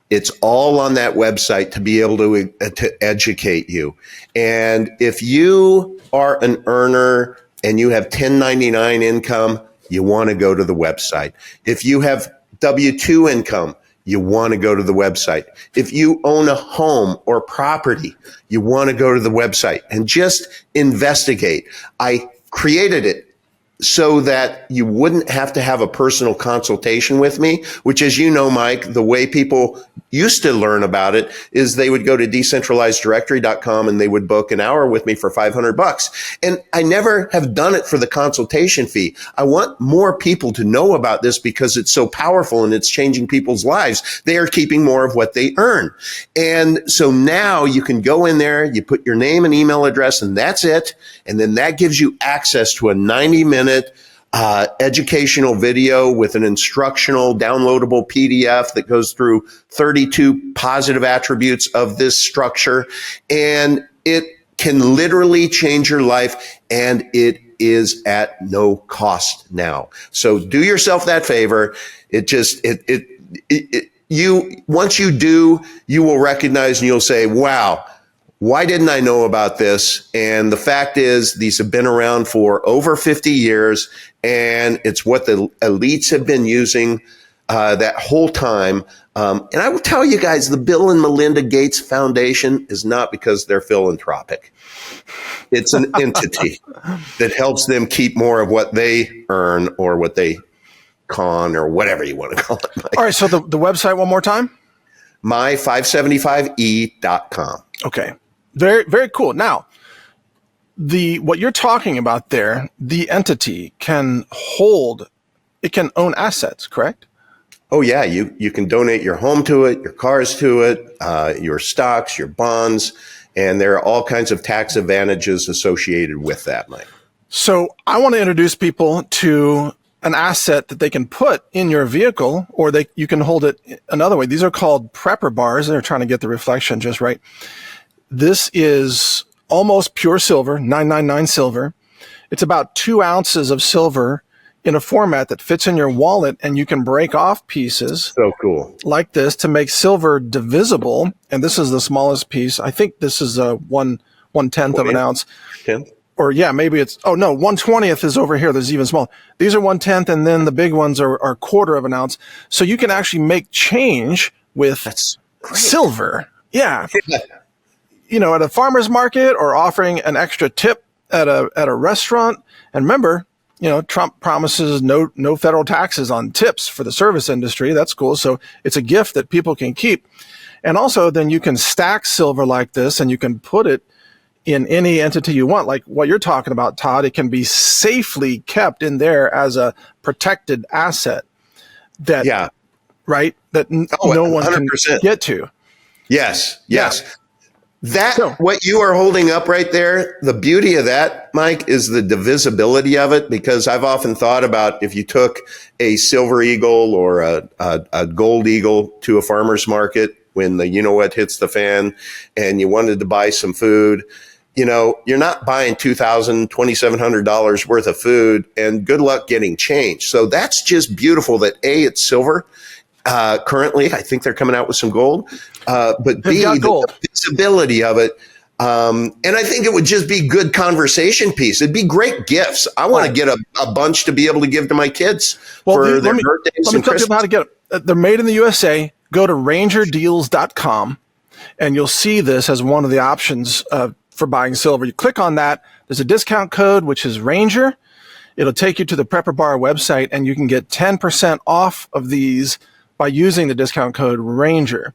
It's all on that website to be able to educate you. And if you are an earner and you have 1099 income, you want to go to the website. If you have W-2 income, you want to go to the website. If you own a home or property, you want to go to the website and just investigate. I created it so that you wouldn't have to have a personal consultation with me, which, as you know, Mike, the way people used to learn about it is they would go to decentralizeddirectory.com and they would book an hour with me for $500. And I never have done it for the consultation fee. I want more people to know about this because it's so powerful and it's changing people's lives. They are keeping more of what they earn. And so now you can go in there, you put your name and email address, and that's it. And then that gives you access to a 90-minute educational video with an instructional downloadable PDF that goes through 32 positive attributes of this structure. And it can literally change your life, and it is at no cost now. So do yourself that favor. Once you do, you will recognize and you'll say, wow, why didn't I know about this? And the fact is, these have been around for over 50 years, and it's what the elites have been using that whole time. And I will tell you guys, the Bill and Melinda Gates Foundation is not because they're philanthropic. It's an entity that helps them keep more of what they earn or what they con or whatever you want to call it. All right. So the website one more time. My575e.com. Okay. Very, very cool. Now, what you're talking about there, the entity can own assets, correct? Oh yeah, you can donate your home to it, your cars to it, your stocks, your bonds, and there are all kinds of tax advantages associated with that, Mike. So I want to introduce people to an asset that they can put in your vehicle, or you can hold it another way. These are called prepper bars. They're trying to get the reflection just right. This is almost pure silver, 999 silver. It's about 2 ounces of silver in a format that fits in your wallet, and you can break off pieces So cool. like this to make silver divisible. And this is the smallest piece. I think this is a 1/10 of an ounce. 10? Or yeah, maybe it's, 1/20th is over here. There's even small. These are 1/10, and then the big ones are 1/4 of an ounce. So you can actually make change with silver. Yeah. At a farmer's market, or offering an extra tip at a restaurant. And remember, Trump promises no federal taxes on tips for the service industry. That's cool. So it's a gift that people can keep. And also then you can stack silver like this, and you can put it in any entity you want. Like what you're talking about, Todd, it can be safely kept in there as a protected asset that no one 100%. can get to. Yes. Yeah. What you are holding up right there, the beauty of that, Mike, is the divisibility of it, because I've often thought about if you took a silver eagle or a gold eagle to a farmer's market when the what hits the fan, and you wanted to buy some food, you're not buying $2,000, $2,700 worth of food, and good luck getting change. So that's just beautiful that A, it's silver. Currently, I think they're coming out with some gold, but B, the visibility of it. And I think it would just be good conversation piece. It'd be great gifts. I want to get a bunch to be able to give to my kids for their birthdays and Christmas. Let me tell you how to get it. They're made in the USA. Go to rangerdeals.com, and you'll see this as one of the options for buying silver. You click on that. There's a discount code, which is Ranger. It'll take you to the Prepper Bar website, and you can get 10% off of these by using the discount code Ranger.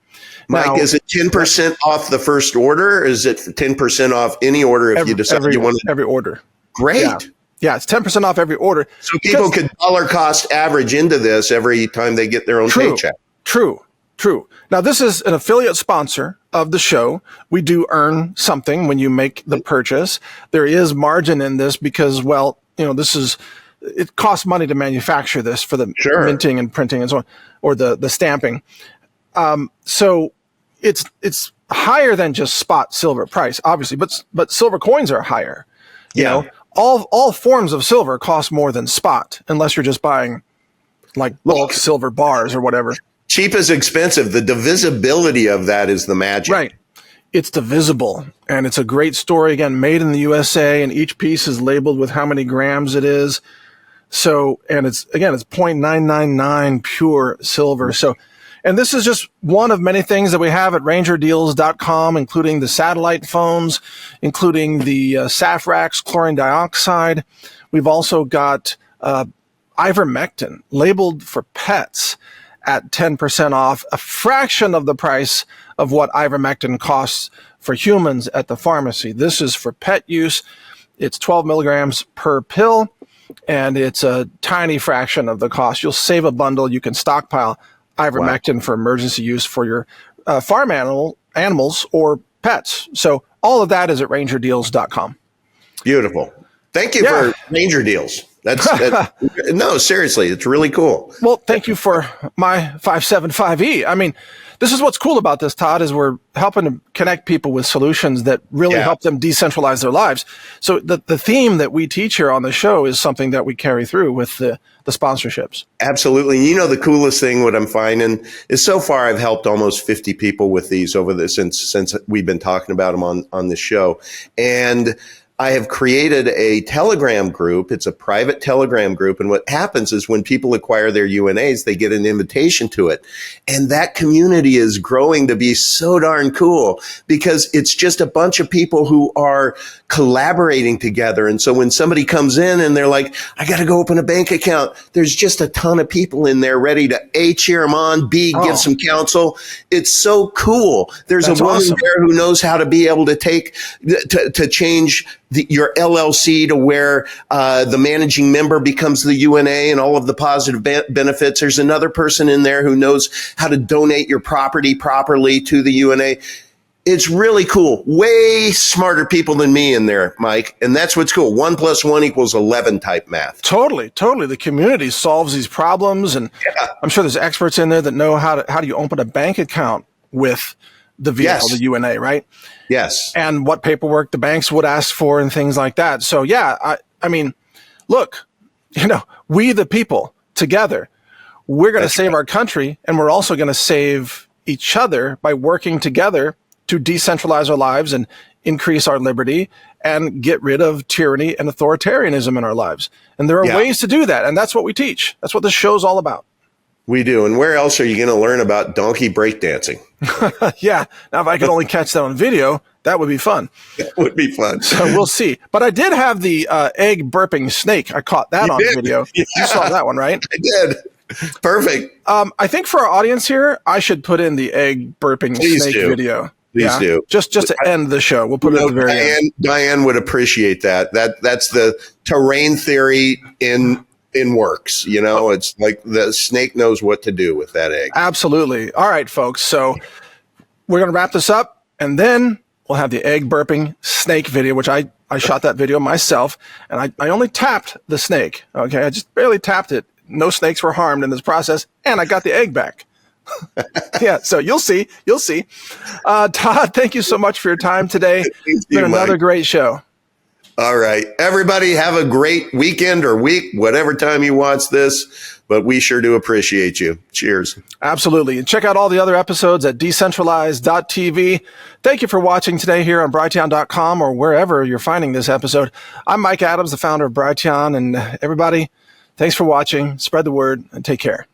Mike, is it 10% off the first order, or is it 10% off any order if you decide you want to? Every order. Great. Yeah, it's 10% off every order. So people could dollar cost average into this every time they get their own paycheck. True. Now, this is an affiliate sponsor of the show. We do earn something when you make the purchase. There is margin in this because, it costs money to manufacture this for the minting and printing and so on, or the stamping. So it's higher than just spot silver price, obviously, but silver coins are higher. All forms of silver cost more than spot, unless you're just buying like bulk silver bars or whatever. Cheap is expensive. The divisibility of that is the magic. Right. It's divisible, and it's a great story. Again, made in the USA, and each piece is labeled with how many grams it is. So, and it's 0.999 pure silver. So, and this is just one of many things that we have at rangerdeals.com, including the satellite phones, including the Safrax chlorine dioxide. We've also got ivermectin labeled for pets at 10% off, a fraction of the price of what ivermectin costs for humans at the pharmacy. This is for pet use. It's 12 milligrams per pill, and it's a tiny fraction of the cost. You'll save a bundle. You can stockpile ivermectin for emergency use for your farm animals or pets. So all of that is at rangerdeals.com. Beautiful. Thank you for Ranger Deals. No, seriously, it's really cool. Well, thank you for my 575E. I mean, this is what's cool about this, Todd, is we're helping to connect people with solutions that really help them decentralize their lives. So the theme that we teach here on the show is something that we carry through with the sponsorships. Absolutely. The coolest thing, what I'm finding is so far I've helped almost 50 people with these since we've been talking about them on this show. And I have created a Telegram group. It's a private Telegram group. And what happens is when people acquire their UNAs, they get an invitation to it. And that community is growing to be so darn cool because it's just a bunch of people who are collaborating together. And so when somebody comes in and they're like, I got to go open a bank account, there's just a ton of people in there ready to A, cheer them on, B, give some counsel. It's so cool. There's a woman there who knows how to be able to to change your LLC to where the managing member becomes the UNA and all of the positive benefits. There's another person in there who knows how to donate your property properly to the UNA. It's really cool. Way smarter people than me in there, Mike. And that's what's cool. 1 + 1 = 11 type math. Totally. The community solves these problems. And I'm sure there's experts in there that know how do you open a bank account with the vehicle, the UNA, right? Yes. And what paperwork the banks would ask for and things like that. So I mean, look, we the people together, we're going to save our country, and we're also going to save each other by working together to decentralize our lives and increase our liberty and get rid of tyranny and authoritarianism in our lives. And there are ways to do that. And that's what we teach. That's what this show's all about. We do. And where else are you going to learn about donkey breakdancing? Yeah. Now, if I could only catch that on video, that would be fun. That would be fun. So we'll see. But I did have the egg burping snake. I caught that on video. Yeah. You saw that one, right? I did. Perfect. I think for our audience here, I should put in the egg burping snake video. Please do. Just to end the show. We'll put it at the very end. Diane would appreciate that. That's the terrain theory in works. It's like the snake knows what to do with that egg. Absolutely. All right, folks. So we're going to wrap this up, and then we'll have the egg burping snake video, which I shot that video myself, and I only tapped the snake. Okay. I just barely tapped it. No snakes were harmed in this process, and I got the egg back. Yeah, so you'll see. Todd, thank you so much for your time today. It's been another great show. All right. Everybody have a great weekend or week, whatever time you watch this, but we sure do appreciate you. Cheers. Absolutely. And check out all the other episodes at decentralized.tv. Thank you for watching today here on Brighteon.com or wherever you're finding this episode. I'm Mike Adams, the founder of Brighteon, and everybody, thanks for watching. Spread the word and take care.